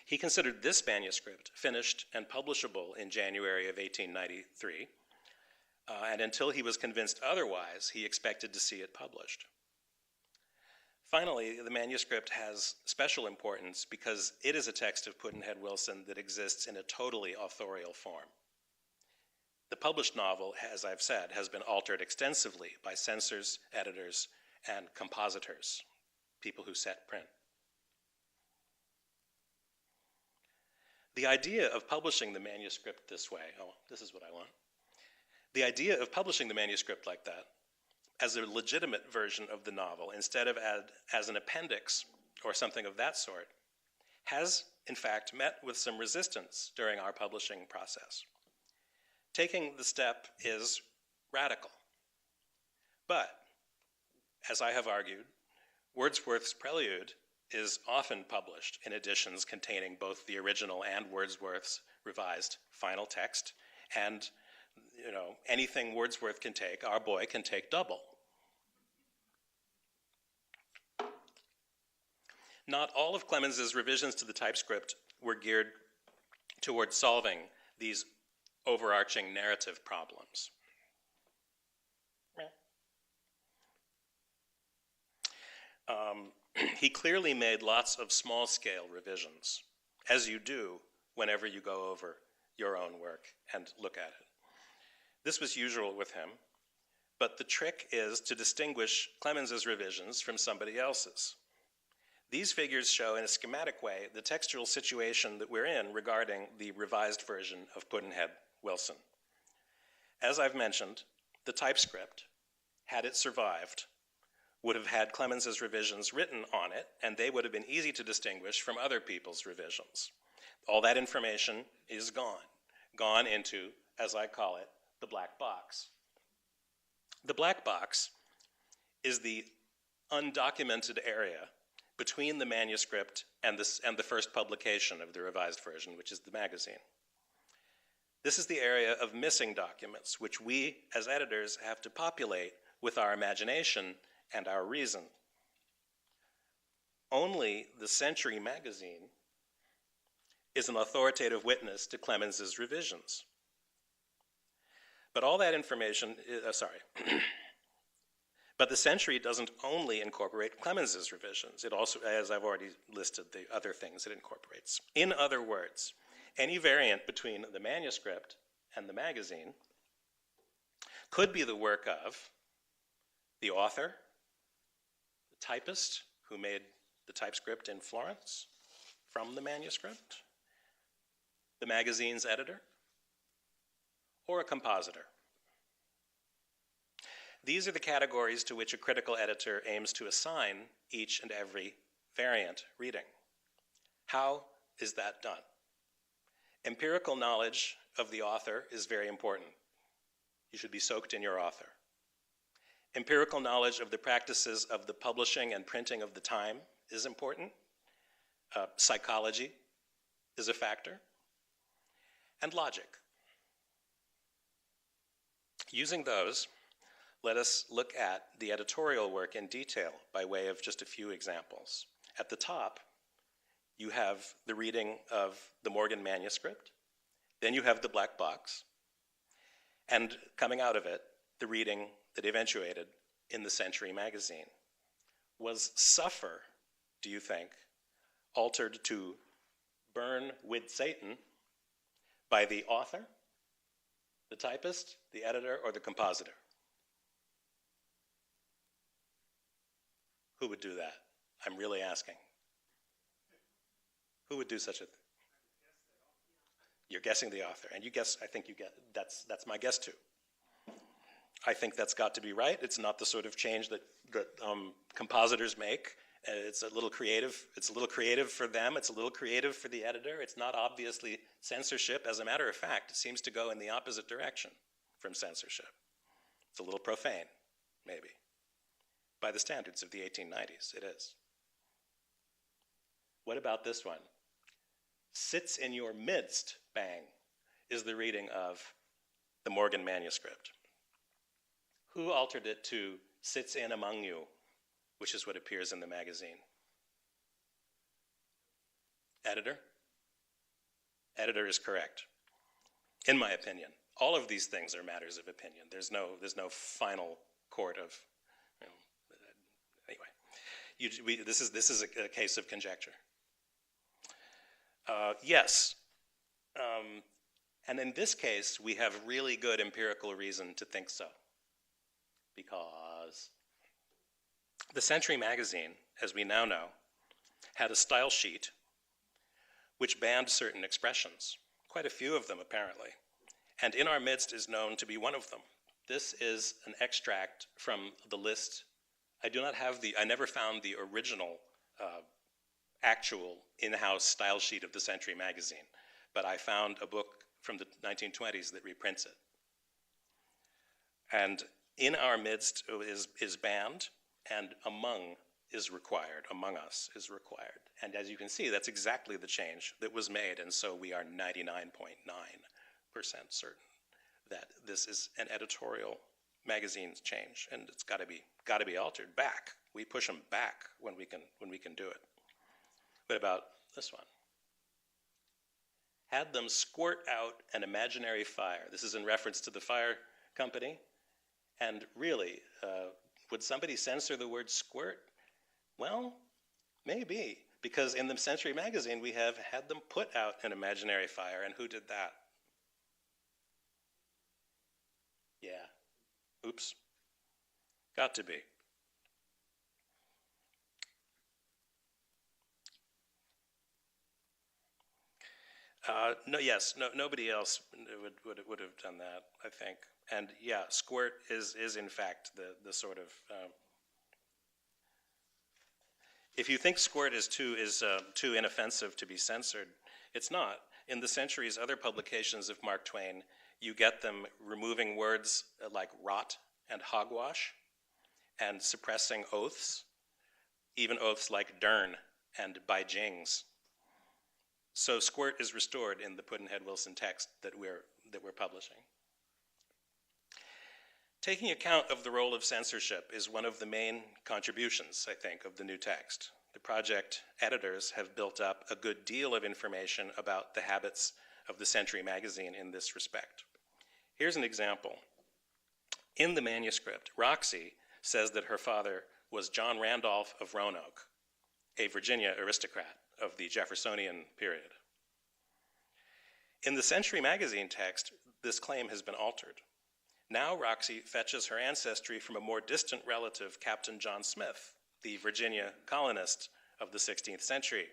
B: He considered this manuscript finished and publishable in January of 1893, and until he was convinced otherwise, he expected to see it published. Finally, the manuscript has special importance because it is a text of Pudd'nhead Wilson that exists in a totally authorial form. The published novel, as I've said, has been altered extensively by censors, editors, and compositors, people who set print. The idea of publishing the manuscript this way, oh, this is what I want. The idea of publishing the manuscript like that, as a legitimate version of the novel, instead of as an appendix or something of that sort, has, in fact, met with some resistance during our publishing process. Taking the step is radical. But, as I have argued, Wordsworth's Prelude is often published in editions containing both the original and Wordsworth's revised final text, and anything Wordsworth can take, our boy can take double. Not all of Clemens's revisions to the typescript were geared toward solving these overarching narrative problems. He clearly made lots of small-scale revisions, as you do whenever you go over your own work and look at it. This was usual with him, but the trick is to distinguish Clemens's revisions from somebody else's. These figures show in a schematic way the textual situation that we're in regarding the revised version of Pudd'nhead Wilson. As I've mentioned, the typescript, had it survived, would have had Clemens's revisions written on it, and they would have been easy to distinguish from other people's revisions. All that information is gone into, as I call it, the black box. The black box is the undocumented area between the manuscript and the first publication of the revised version, which is the magazine. This is the area of missing documents, which we, as editors, have to populate with our imagination and our reason. Only the Century magazine is an authoritative witness to Clemens's revisions. But all that information, but the Century doesn't only incorporate Clemens's revisions. It also, as I've already listed, the other things it incorporates. In other words, any variant between the manuscript and the magazine could be the work of the author, the typist who made the typescript in Florence from the manuscript, the magazine's editor, or a compositor. These are the categories to which a critical editor aims to assign each and every variant reading. How is that done? Empirical knowledge of the author is very important. You should be soaked in your author. Empirical knowledge of the practices of the publishing and printing of the time is important. Psychology is a factor. And logic. Using those, let us look at the editorial work in detail by way of just a few examples. At the top, you have the reading of the Morgan manuscript. Then you have the black box. And coming out of it, the reading that eventuated in the Century magazine. Was Suffer, do you think, altered to burn with Satan by the author, the typist, the editor, or the compositor? Who would do that? I'm really asking. Who would do such a thing? You're guessing the author, and you guess, I think you get, that's my guess too. I think that's got to be right. It's not the sort of change that compositors make. It's a little creative. It's a little creative for them. It's a little creative for the editor. It's not obviously censorship. As a matter of fact, it seems to go in the opposite direction from censorship. It's a little profane, maybe. By the standards of the 1890s, it is. What about this one? Sits in your midst, bang, is the reading of the Morgan manuscript. Who altered it to sits in among you, which is what appears in the magazine? Editor? Editor is correct, in my opinion. All of these things are matters of opinion. There's no final court of, anyway. This is a case of conjecture. Yes, and in this case, we have really good empirical reason to think so. Because the Century magazine, as we now know, had a style sheet which banned certain expressions, quite a few of them apparently, and in our midst is known to be one of them. This is an extract from the list. I never found the original actual in-house style sheet of the Century magazine, but I found a book from the 1920s that reprints it. And in our midst is banned, and among is required, among us is required. And as you can see, that's exactly the change that was made, and so we are 99.9% certain that this is an editorial magazine's change, and it's got to be altered back. We push them back when we can do it. What about this one? Had them squirt out an imaginary fire. This is in reference to the fire company. And really, would somebody censor the word squirt? Well, maybe, because in the Century magazine we have had them put out an imaginary fire, and who did that? Yeah, oops, got to be. Nobody else would have done that, I think. And yeah, squirt is in fact the sort of, if you think squirt is too inoffensive to be censored, it's not. In the Century's other publications of Mark Twain, you get them removing words like rot and hogwash and suppressing oaths even oaths like dern and by jings. So squirt is restored in the Pudd'nhead Wilson text that we're publishing. Taking account of the role of censorship is one of the main contributions, I think, of the new text. The project editors have built up a good deal of information about the habits of the Century magazine in this respect. Here's an example. In the manuscript, Roxy says that her father was John Randolph of Roanoke, a Virginia aristocrat of the Jeffersonian period. In the Century magazine text, this claim has been altered. Now Roxy fetches her ancestry from a more distant relative, Captain John Smith, the Virginia colonist of the 16th century.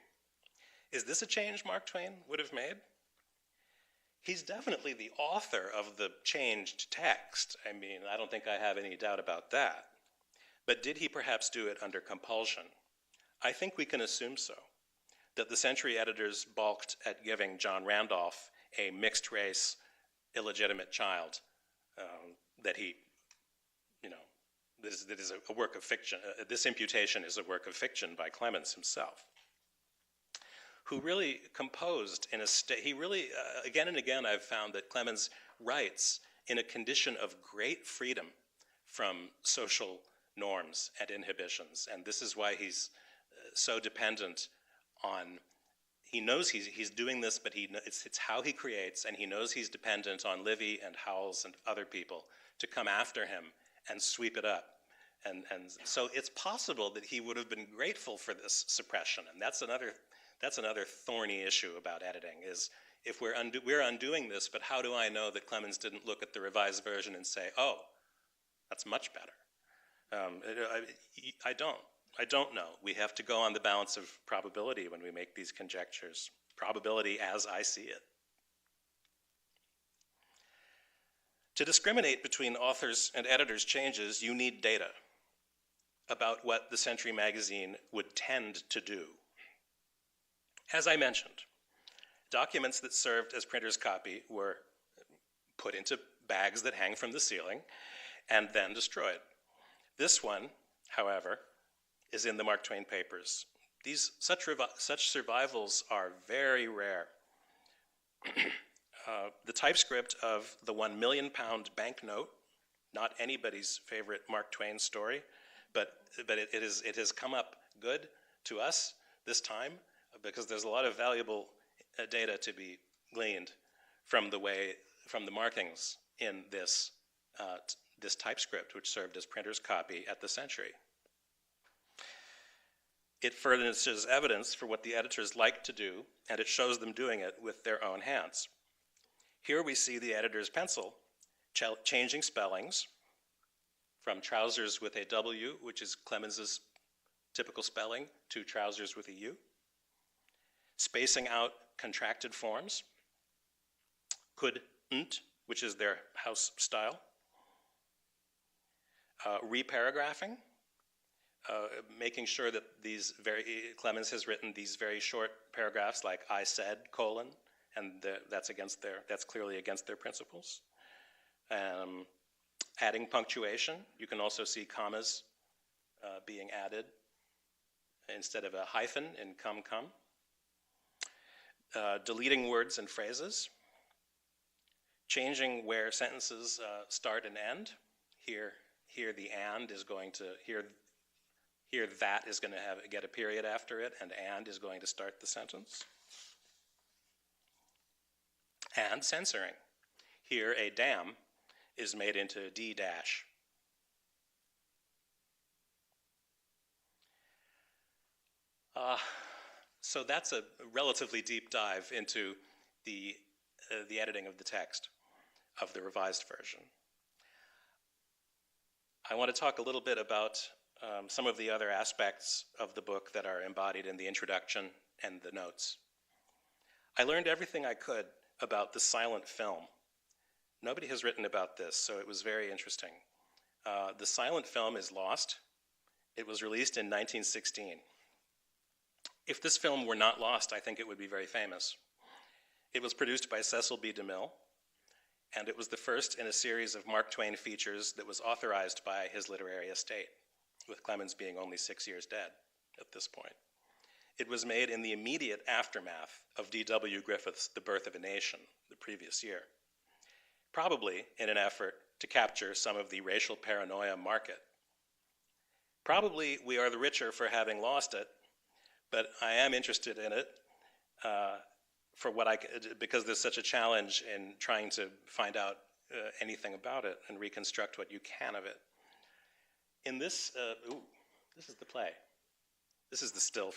B: Is this a change Mark Twain would have made? He's definitely the author of the changed text. I mean, I don't think I have any doubt about that. But did he perhaps do it under compulsion? I think we can assume so, that the Century editors balked at giving John Randolph a mixed-race, illegitimate child that he, that is a work of fiction. This imputation is a work of fiction by Clemens himself, who really composed in a state, he really, again and again I've found that Clemens writes in a condition of great freedom from social norms and inhibitions, and this is why he's so dependent on, he knows he's doing this, but it's how he creates, and he knows he's dependent on Livy and Howells and other people to come after him and sweep it up. And so it's possible that he would have been grateful for this suppression, and that's another thorny issue about editing, is if we're undoing this, but how do I know that Clemens didn't look at the revised version and say, oh, that's much better? I don't know. We have to go on the balance of probability when we make these conjectures. Probability as I see it. To discriminate between authors' and editors' changes, you need data about what the Century magazine would tend to do. As I mentioned, documents that served as printer's copy were put into bags that hang from the ceiling and then destroyed. This one, however, is in the Mark Twain Papers. Such survivals are very rare. The typescript of the £1 million banknote, not anybody's favorite Mark Twain story, but it has come up good to us this time because there's a lot of valuable data to be gleaned from the markings in this typescript, which served as printer's copy at the Century. It furnishes evidence for what the editors like to do, and it shows them doing it with their own hands. Here we see the editor's pencil changing spellings from trousers with a W, which is Clemens's typical spelling, to trousers with a U, spacing out contracted forms, couldn't, which is their house style, reparagraphing, making sure that Clemens has written these very short paragraphs like I said, colon, and that's clearly against their principles. Adding punctuation, you can also see commas being added instead of a hyphen in come. Deleting words and phrases, changing where sentences start and end. Here the and is going to, here that is going to get a period after it, and is going to start the sentence. And censoring. Here a damn is made into D dash. So that's a relatively deep dive into the editing of the text of the revised version. I want to talk a little bit about some of the other aspects of the book that are embodied in the introduction and the notes. I learned everything I could about the silent film. Nobody has written about this, so it was very interesting. The silent film is lost. It was released in 1916. If this film were not lost, I think it would be very famous. It was produced by Cecil B. DeMille, and it was the first in a series of Mark Twain features that was authorized by his literary estate, with Clemens being only 6 years dead. at this point. It was made in the immediate aftermath of D.W. Griffith's The Birth of a Nation the previous year, probably in an effort to capture some of the racial paranoia market. Probably we are the richer for having lost it, but I am interested in it because there's such a challenge in trying to find out anything about it and reconstruct what you can of it. In this, this is the play. This is a still,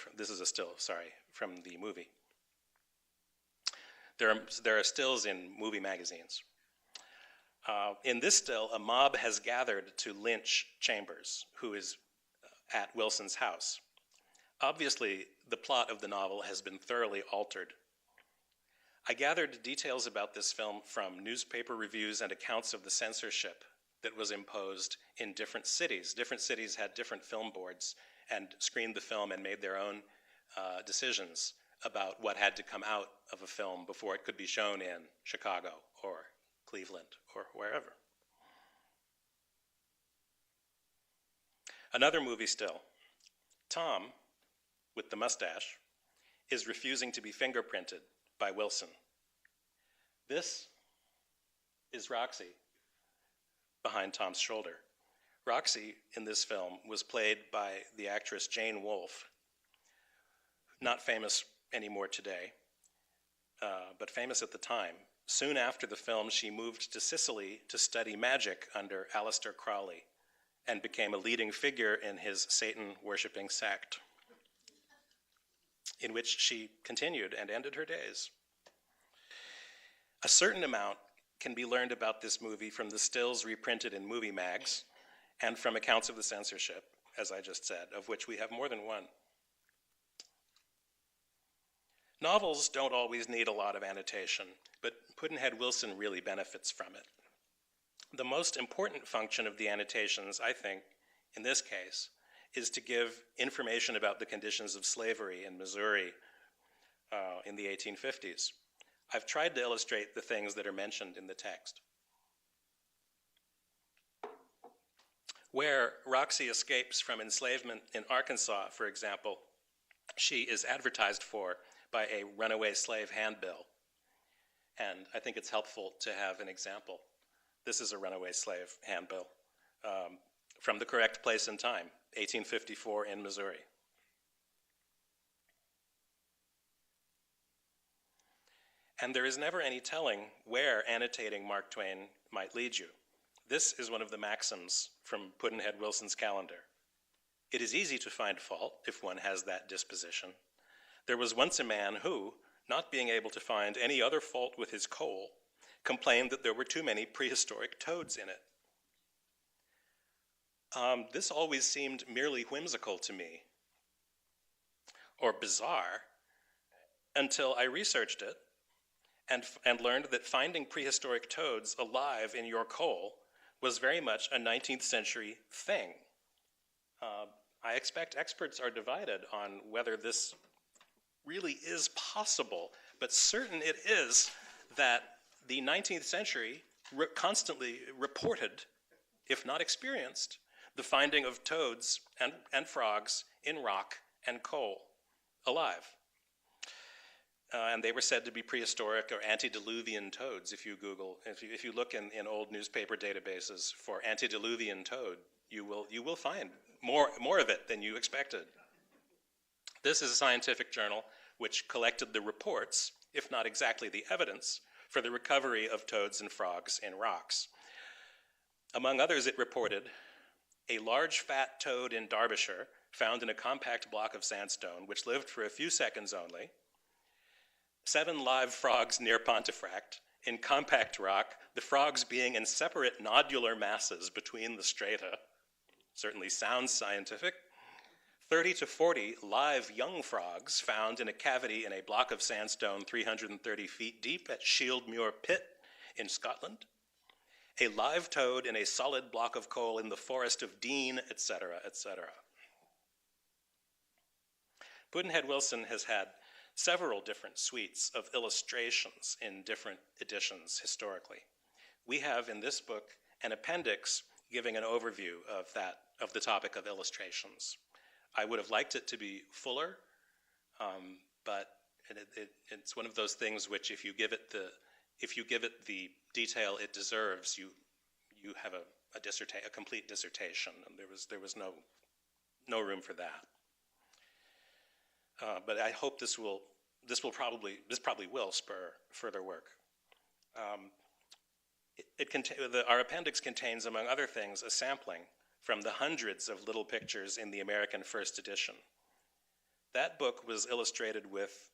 B: from the movie. There are stills in movie magazines. In this still, a mob has gathered to lynch Chambers, who is at Wilson's house. Obviously, the plot of the novel has been thoroughly altered. I gathered details about this film from newspaper reviews and accounts of the censorship that was imposed in different cities. Different cities had different film boards and screened the film and made their own decisions about what had to come out of a film before it could be shown in Chicago or Cleveland or wherever. Another movie still. Tom, with the mustache, is refusing to be fingerprinted by Wilson. This is Roxy behind Tom's shoulder. Roxy in this film was played by the actress Jane Wolfe, not famous anymore today, but famous at the time. Soon after the film, she moved to Sicily to study magic under Aleister Crowley and became a leading figure in his Satan-worshipping sect, in which she continued and ended her days. A certain amount can be learned about this movie from the stills reprinted in movie mags and from accounts of the censorship, as I just said, of which we have more than one. Novels don't always need a lot of annotation, but Pudd'nhead Wilson really benefits from it. The most important function of the annotations, I think, in this case, is to give information about the conditions of slavery in Missouri in the 1850s. I've tried to illustrate the things that are mentioned in the text. Where Roxy escapes from enslavement in Arkansas, for example, she is advertised for by a runaway slave handbill. And I think it's helpful to have an example. This is a runaway slave handbill from the correct place and time, 1854 in Missouri. And there is never any telling where annotating Mark Twain might lead you. This is one of the maxims from Pudd'nhead Wilson's calendar. It is easy to find fault if one has that disposition. There was once a man who, not being able to find any other fault with his coal, complained that there were too many prehistoric toads in it. This always seemed merely whimsical to me, or bizarre, until I researched it and learned that finding prehistoric toads alive in your coal was very much a 19th century thing. I expect experts are divided on whether this really is possible, but certain it is that the 19th century constantly reported, if not experienced, the finding of toads and frogs in rock and coal, alive. And they were said to be prehistoric or antediluvian toads. If you look in old newspaper databases for antediluvian toad, you will find more of it than you expected. This is a scientific journal which collected the reports, if not exactly the evidence, for the recovery of toads and frogs in rocks. Among others, it reported a large fat toad in Derbyshire found in a compact block of sandstone which lived for a few seconds only, 7 live frogs near Pontefract in compact rock, the frogs being in separate nodular masses between the strata. Certainly sounds scientific. 30 to 40 live young frogs found in a cavity in a block of sandstone 330 feet deep at Shieldmuir Pit in Scotland. A live toad in a solid block of coal in the forest of Dean, etc., etc. Pudd'nhead Wilson has had several different suites of illustrations in different editions historically. We have in this book an appendix giving an overview of the topic of illustrations. I would have liked it to be fuller, but it's one of those things which, if you give it the detail it deserves, you have a complete dissertation, and there was no room for that. But I hope this probably will spur further work. Our appendix contains, among other things, a sampling from the hundreds of little pictures in the American first edition. That book was illustrated with,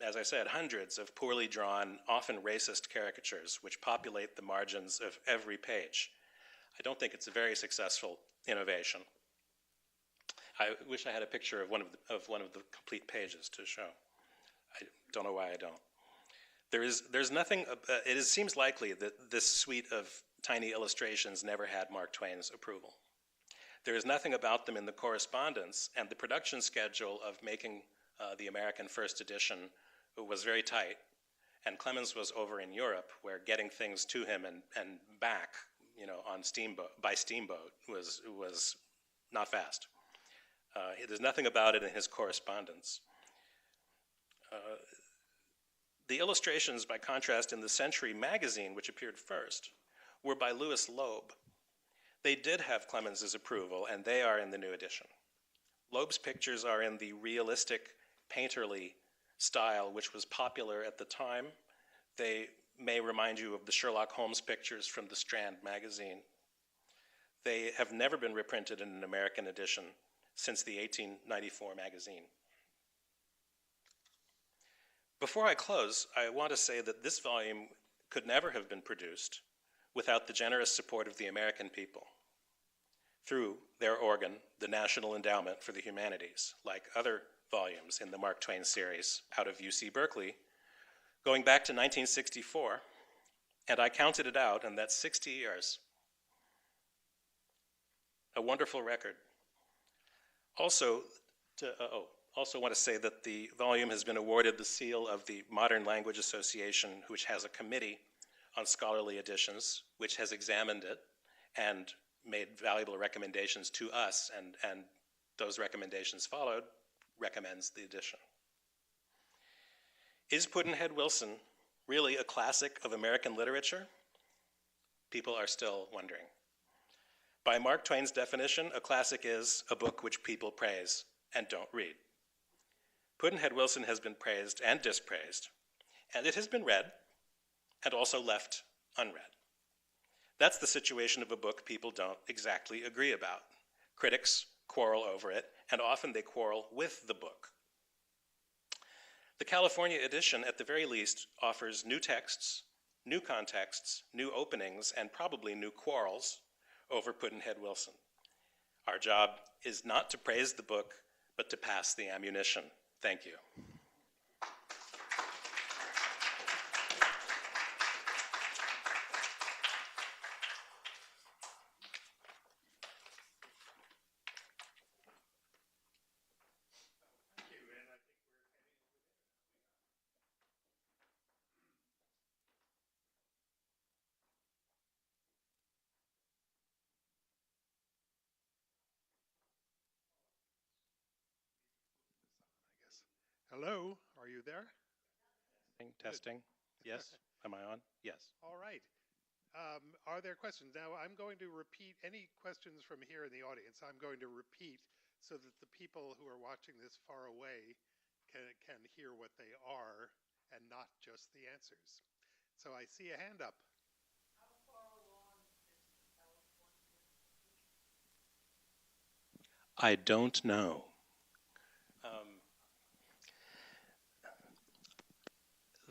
B: as I said, hundreds of poorly drawn, often racist caricatures which populate the margins of every page. I don't think it's a very successful innovation. I wish I had a picture of one of the complete pages to show. I don't know why I don't. There's nothing. It seems likely that this suite of tiny illustrations never had Mark Twain's approval. There is nothing about them in the correspondence, and the production schedule of making the American first edition was very tight. And Clemens was over in Europe, where getting things to him and back, on by steamboat was not fast. There's nothing about it in his correspondence. The illustrations, by contrast, in the Century magazine, which appeared first, were by Louis Loeb. They did have Clemens's approval, and they are in the new edition. Loeb's pictures are in the realistic, painterly style, which was popular at the time. They may remind you of the Sherlock Holmes pictures from the Strand magazine. They have never been reprinted in an American edition since the 1894 magazine. Before I close, I want to say that this volume could never have been produced without the generous support of the American people through their organ, the National Endowment for the Humanities, like other volumes in the Mark Twain series out of UC Berkeley, going back to 1964, and I counted it out, and that's 60 years. A wonderful record. Also want to say that the volume has been awarded the seal of the Modern Language Association, which has a committee on scholarly editions, which has examined it and made valuable recommendations to us, and those recommendations followed, recommends the edition. Is Pudd'nhead Wilson really a classic of American literature? People are still wondering. By Mark Twain's definition, a classic is a book which people praise and don't read. Pudd'nhead Wilson has been praised and dispraised, and it has been read and also left unread. That's the situation of a book people don't exactly agree about. Critics quarrel over it, and often they quarrel with the book. The California edition, at the very least, offers new texts, new contexts, new openings, and probably new quarrels over Pudd'nhead Wilson. Our job is not to praise the book, but to pass the ammunition. Thank you.
A: Hello, are you there?
B: Testing. Yes. Am I on? Yes.
A: All right. Are there questions? Now, I'm going to repeat any questions from here in the audience. I'm going to repeat so that the people who are watching this far away can hear what they are and not just the answers. So I see a hand up.
C: How far along is the California edition?
B: I don't know.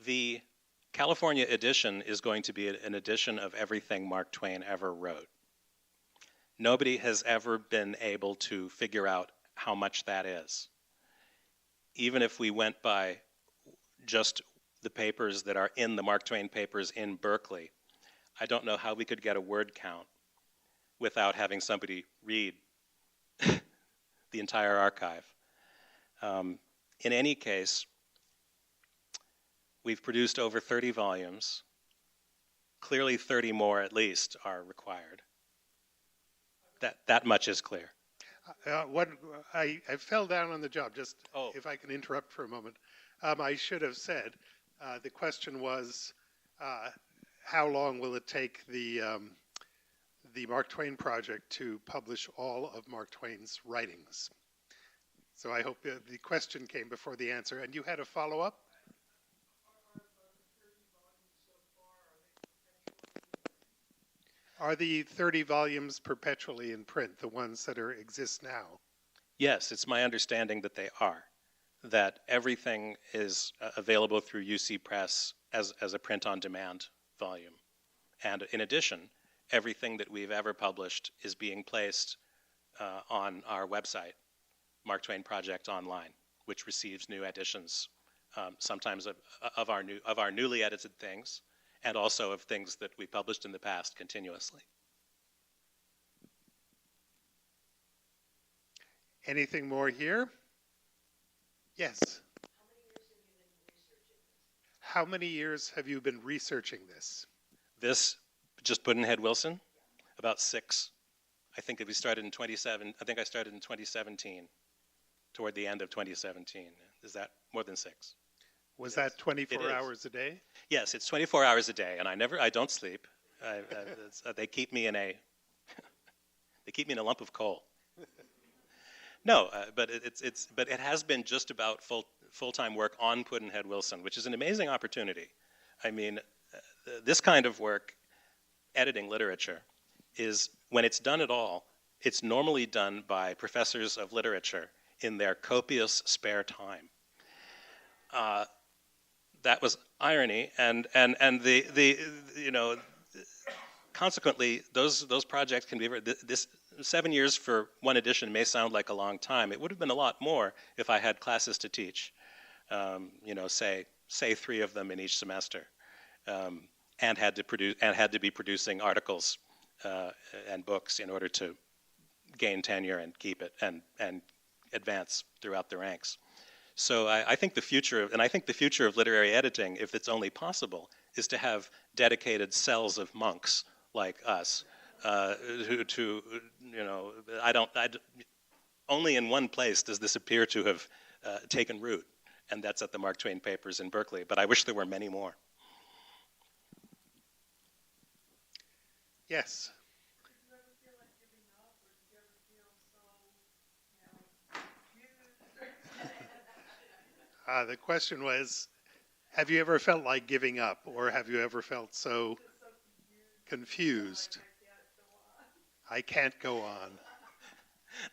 B: The California edition is going to be an edition of everything Mark Twain ever wrote. Nobody has ever been able to figure out how much that is. Even if we went by just the papers that are in the Mark Twain Papers in Berkeley, I don't know how we could get a word count without having somebody read the entire archive. In any case, we've produced over 30 volumes. Clearly 30 more at least are required. That much is clear.
A: What I fell down on the job. Just
B: Oh.
A: if I can interrupt for a moment, I should have said the question was how long will it take the Mark Twain Project to publish all of Mark Twain's writings? So I hope the question came before the answer. And you had a follow-up? Are the 30 volumes perpetually in print, the ones that exist now?
B: Yes, it's my understanding that they are. That everything is available through UC Press as a print-on-demand volume. And in addition, everything that we've ever published is being placed on our website, Mark Twain Project Online, which receives new editions, sometimes of our newly edited things, and also of things that we published in the past continuously.
A: Anything more here? Yes. How many years have you been researching this?
B: This, just Pudd'nhead Wilson, about 6. I think that we started in 27. I think I started in 2017, toward the end of 2017. Is that more than 6?
A: Was that 24 hours a day?
B: Yes, it's 24 hours a day, and I don't sleep. They keep me in a lump of coal. No, but it has been just about full-time work on Pudd'nhead Wilson, which is an amazing opportunity. I mean, this kind of work, editing literature, is, when it's done at all, it's normally done by professors of literature in their copious spare time. That was irony, and the consequently, those projects can be this 7 years for one edition may sound like a long time. It would have been a lot more if I had classes to teach. Say 3 of them in each semester, and had to be producing articles and books in order to gain tenure and keep it and advance throughout the ranks. So I think the future of literary editing, if it's only possible, is to have dedicated cells of monks like us, only in one place does this appear to have taken root, and that's at the Mark Twain Papers in Berkeley. But I wish there were many more.
A: Yes.
C: Did you ever feel like giving up, or did you ever feel so,
A: The question was, have you ever felt like giving up, or have you ever felt so confused? I can't go on.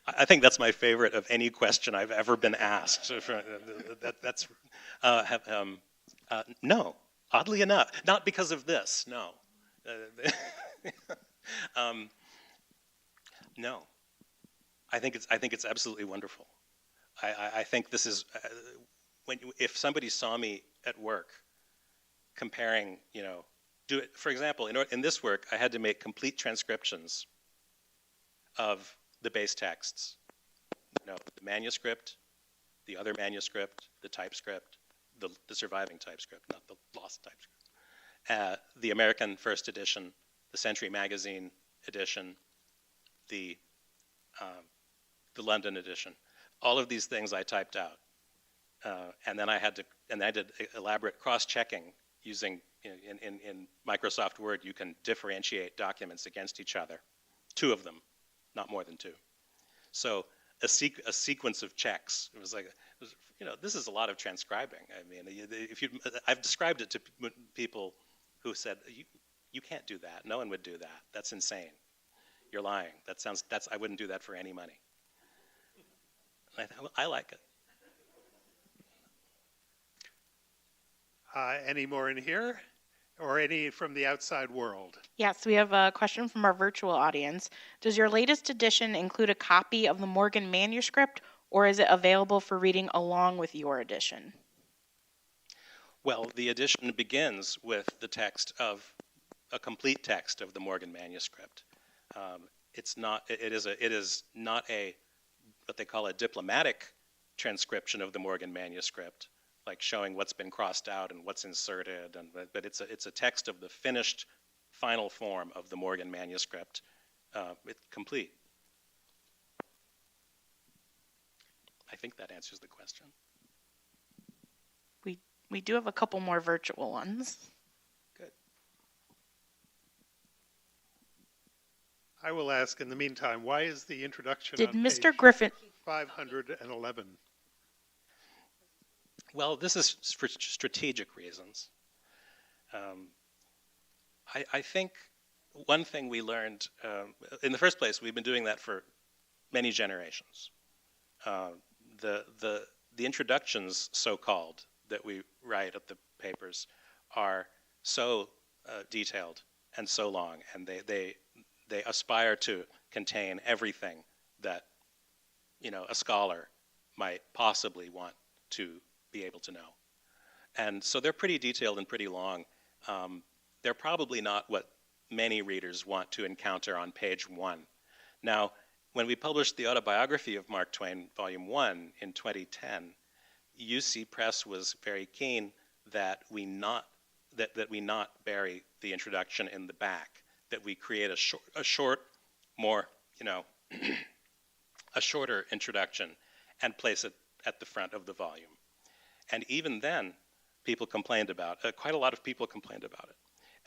B: I think that's my favorite of any question I've ever been asked. No, oddly enough, not because of this. No, no. I think it's absolutely wonderful. I think this is if somebody saw me at work comparing, for example, in this work, I had to make complete transcriptions of the base texts. The manuscript, the other manuscript, the typescript, the surviving typescript, not the lost typescript. The American first edition, the Century Magazine edition, the London edition. All of these things I typed out. And then I did elaborate cross-checking using, in Microsoft Word, you can differentiate documents against each other. 2 of them, not more than 2. So a sequence of checks. It was like, this is a lot of transcribing. I mean, I've described it to people who said, you can't do that. No one would do that. That's insane. You're lying. I wouldn't do that for any money. And I thought, well, I like it.
A: Any more in here? Or any from the outside world?
D: Yes, we have a question from our virtual audience. Does your latest edition include a copy of the Morgan manuscript, or is it available for reading along with your edition?
B: Well, the edition begins with the text of a complete text of the Morgan manuscript. It is not what they call a diplomatic transcription of the Morgan manuscript, like showing what's been crossed out and what's inserted, but it's a text of the finished final form of the Morgan manuscript, complete. I think that answers the question.
D: We do have a couple more virtual ones.
B: Good.
A: I will ask in the meantime, why is the introduction
D: Did
A: on
D: Mr.
A: page
D: Griffin
A: 511?
B: Well, this is for strategic reasons. I think one thing we learned, in the first place, we've been doing that for many generations. The introductions, so-called, that we write at the papers are so detailed and so long, and they aspire to contain everything that, you know, a scholar might possibly want to be able to know. And so they're pretty detailed and pretty long. They're probably not what many readers want to encounter on page 1. Now, when we published the Autobiography of Mark Twain, Volume 1 in 2010, UC Press was very keen that we not bury the introduction in the back, that we create a short, more, you know, a shorter introduction and place it at the front of the volume. And even then, people complained about it. Quite a lot of people complained about it.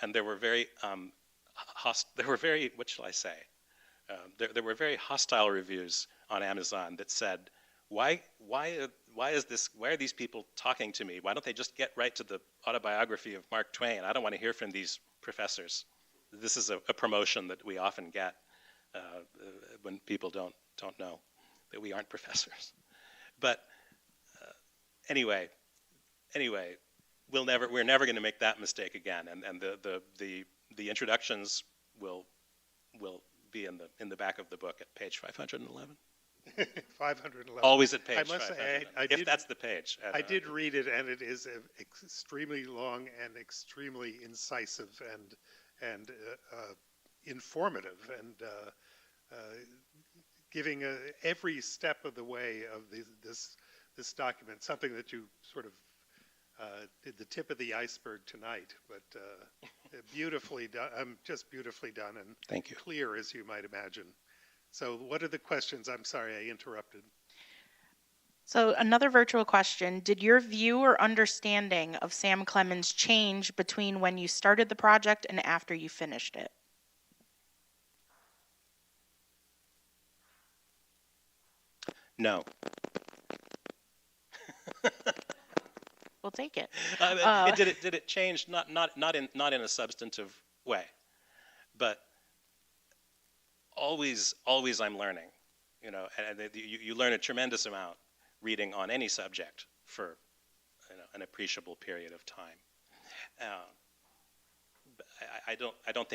B: And there were very, what shall I say? There were very hostile reviews on Amazon that said, why are these people talking to me? Why don't they just get right to the Autobiography of Mark Twain? I don't want to hear from these professors. This is a promotion that we often get when people don't know that we aren't professors. But anyway, we're never going to make that mistake again. And the introductions will be in the back of the book at page 511.
A: 511.
B: Always at page
A: I must
B: 511.
A: say,
B: If that's the page.
A: I did read it, and it is extremely long and extremely incisive and informative, and giving every step of the way of this document, something that you sort of did the tip of the iceberg tonight, but beautifully done. Just beautifully done, and
B: Thank you.
A: Clear, as you might imagine. So what are the questions? I'm sorry I interrupted.
D: So another virtual question, did your view or understanding of Sam Clemens change between when you started the project and after you finished it?
B: No.
D: We'll take it.
B: Did it change? Not in a substantive way, but always I'm learning, you know, and you learn a tremendous amount reading on any subject for, you know, an appreciable period of time. I don't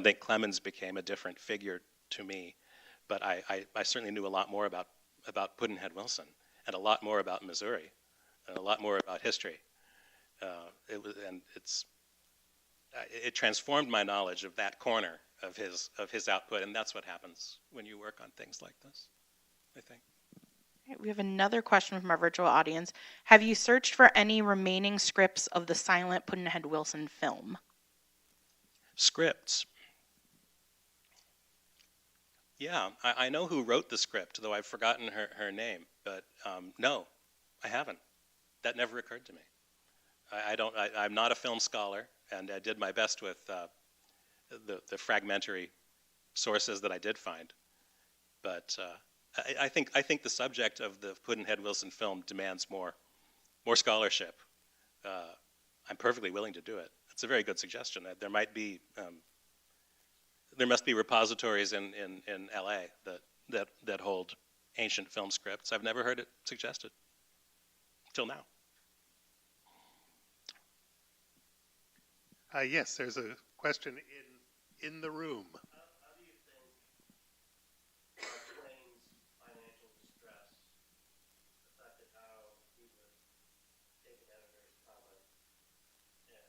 B: think Clemens became a different figure to me, but I certainly knew a lot more about Pudd'nhead Wilson, and a lot more about Missouri, and a lot more about history. It transformed my knowledge of that corner of his output, and that's what happens when you work on things like this, I think.
D: We have another question from our virtual audience. Have you searched for any remaining scripts of the silent Pudd'nhead Wilson film?
B: Scripts. Yeah, I know who wrote the script, though I've forgotten her name, but no, I haven't. That never occurred to me. I'm not a film scholar, and I did my best with the fragmentary sources that I did find. But I think the subject of the Pudd'nhead Wilson film demands more scholarship. I'm perfectly willing to do it. It's a very good suggestion. There must be repositories in LA that hold ancient film scripts. I've never heard it suggested till now.
A: Yes, there's a question in the room.
E: How do you think Mark Twain's financial distress affected how he would take an editor's comment and he would say,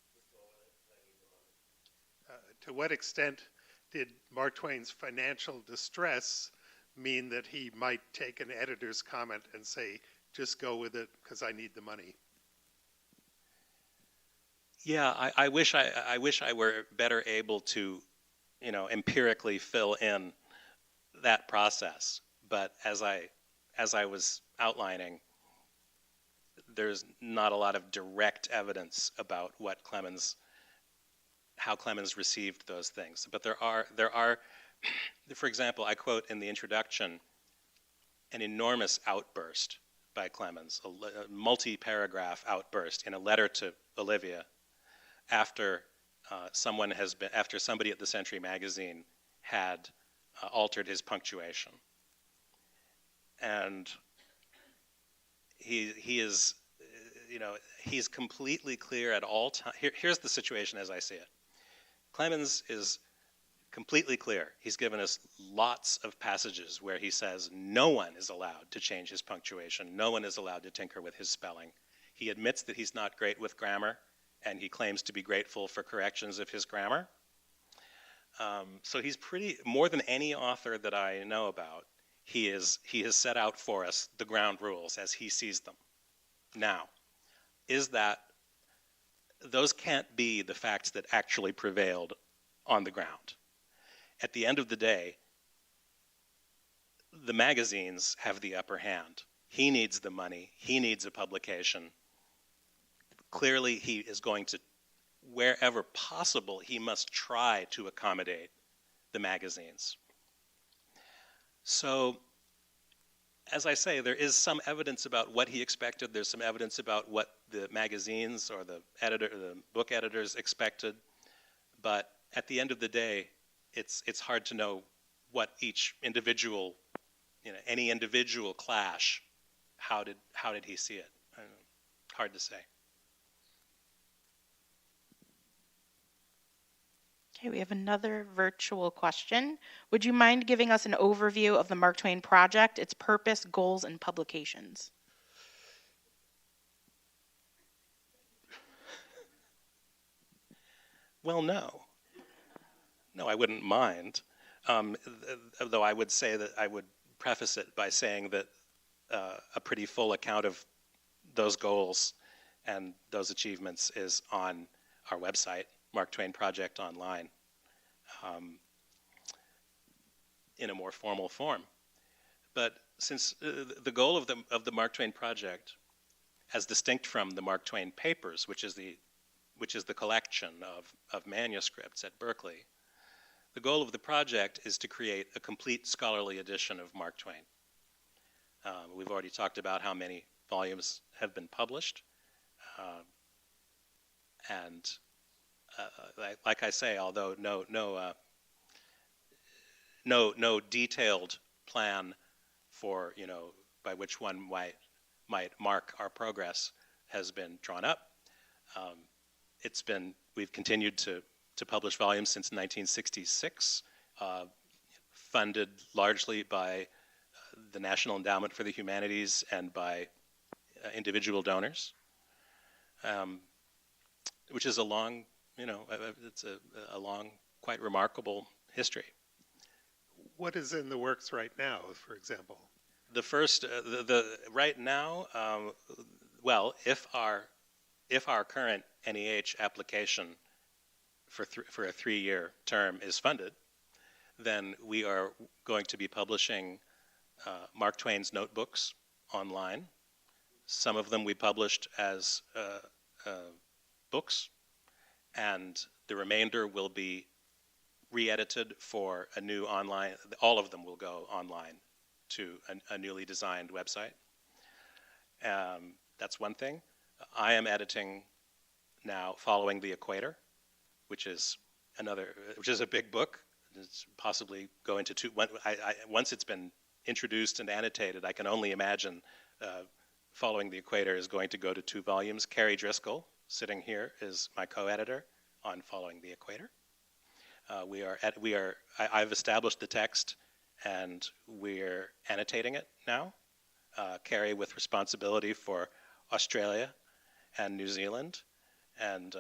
E: just go with it because I need the money?
A: To what extent did Mark Twain's financial distress mean that he might take an editor's comment and say, just go with it because I need the money?
B: Yeah, I wish I were better able to, you know, empirically fill in that process. But as I was outlining, there's not a lot of direct evidence about how Clemens received those things. But there are, for example, I quote in the introduction an enormous outburst by Clemens, a multi-paragraph outburst in a letter to Olivia after somebody at the Century magazine had altered his punctuation. And he is, he's completely clear at all times. Here's the situation as I see it. Clemens is completely clear. He's given us lots of passages where he says no one is allowed to change his punctuation. No one is allowed to tinker with his spelling. He admits that he's not great with grammar, and he claims to be grateful for corrections of his grammar. So he's more than any author that I know about, he has set out for us the ground rules as he sees them. Now, those can't be the facts that actually prevailed on the ground. At the end of the day, the magazines have the upper hand. He needs the money. He needs a publication. Clearly, he is going to, wherever possible, he must try to accommodate the magazines. So, as I say, there is some evidence about what he expected. There's some evidence about what the magazines or the book editors expected. But at the end of the day, it's hard to know what each individual, any individual clash, how did he see it? I don't know. Hard to say.
D: Okay, we have another virtual question. Would you mind giving us an overview of the Mark Twain Project, its purpose, goals, and publications?
B: Well, no. No, I wouldn't mind. Though I would say that I would preface it by saying that a pretty full account of those goals and those achievements is on our website, Mark Twain Project Online, in a more formal form. But since the goal of the Mark Twain Project, as distinct from the Mark Twain Papers, which is the collection of manuscripts at Berkeley, the goal of the project is to create a complete scholarly edition of Mark Twain. We've already talked about how many volumes have been published, and like I say, although no detailed plan for by which one might mark our progress has been drawn up. We've continued to publish volumes since 1966, funded largely by the National Endowment for the Humanities and by individual donors, which is a long, it's a long, quite remarkable history.
A: What is in the works right now, for example?
B: The first, right now, well, if our current NEH application for a 3-year term is funded, then we are going to be publishing Mark Twain's notebooks online. Some of them we published as books, and the remainder will be re-edited for a new online. All of them will go online to a newly designed website. That's one thing. I am editing now Following the Equator, which is a big book. It's possibly go into two. Once it's been introduced and annotated, I can only imagine Following the Equator is going to go to 2 volumes. Carrie Driscoll, sitting here, is my co-editor on Following the Equator. I've established the text, and we're annotating it now. Carrie with responsibility for Australia and New Zealand, and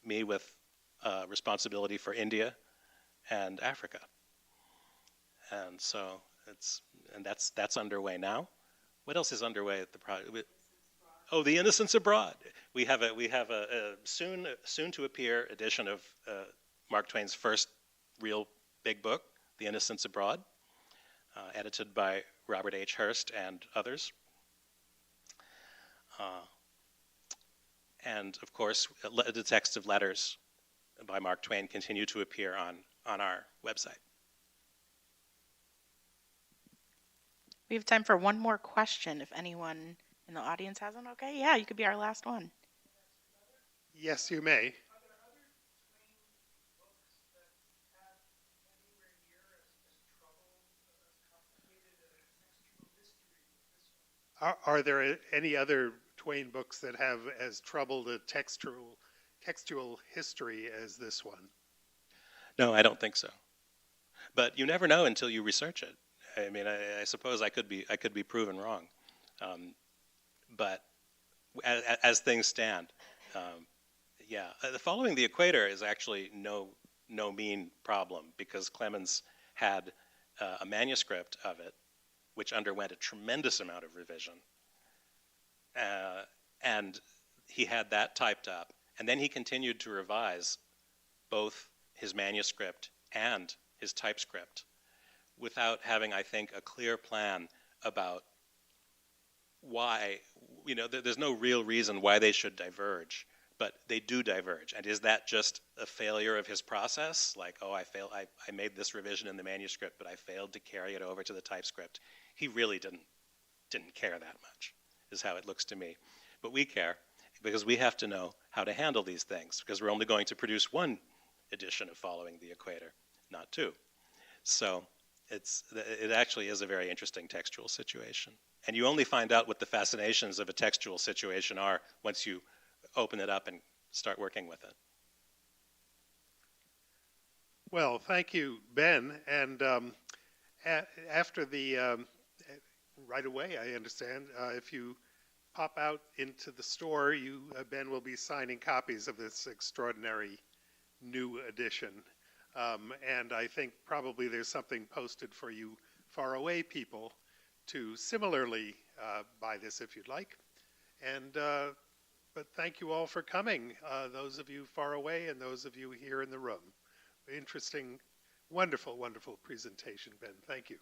B: me with responsibility for India and Africa. And so that's underway now. What else is underway at the project? Oh, The Innocents Abroad. We have a soon to appear edition of Mark Twain's first real big book, The Innocents Abroad. edited by Robert H. Hurst and others. And of course, the text of letters by Mark Twain continue to appear on our website.
D: We have time for one more question if anyone in the audience has one. Okay, yeah, you could be our last one.
A: Yes, you may.
C: Are there other Twain books that have anywhere near as troubled, as complicated a textual history as this one?
A: Are there any other Twain books that have as troubled a textual history as this one?
B: No, I don't think so. But you never know until you research it. I mean, I suppose I could be proven wrong. But as things stand, yeah, following the equator is actually no mean problem, because Clemens had a manuscript of it, which underwent a tremendous amount of revision. And he had that typed up, and then he continued to revise both his manuscript and his typescript without having, I think, a clear plan about why, there's no real reason why they should diverge, but they do diverge. And is that just a failure of his process? Like, oh, I made this revision in the manuscript, but I failed to carry it over to the typescript. He really didn't care that much, is how it looks to me. But we care, because we have to know how to handle these things, because we're only going to produce one edition of Following the Equator, not two. So it actually is a very interesting textual situation. And you only find out what the fascinations of a textual situation are once you open it up and start working with it.
A: Well, thank you, Ben. And after the, right away, I understand, if you pop out into the store, Ben will be signing copies of this extraordinary new edition. And I think probably there's something posted for you faraway people to similarly buy this if you'd like. And but thank you all for coming, those of you far away and those of you here in the room. Interesting, wonderful, wonderful presentation, Ben. Thank you.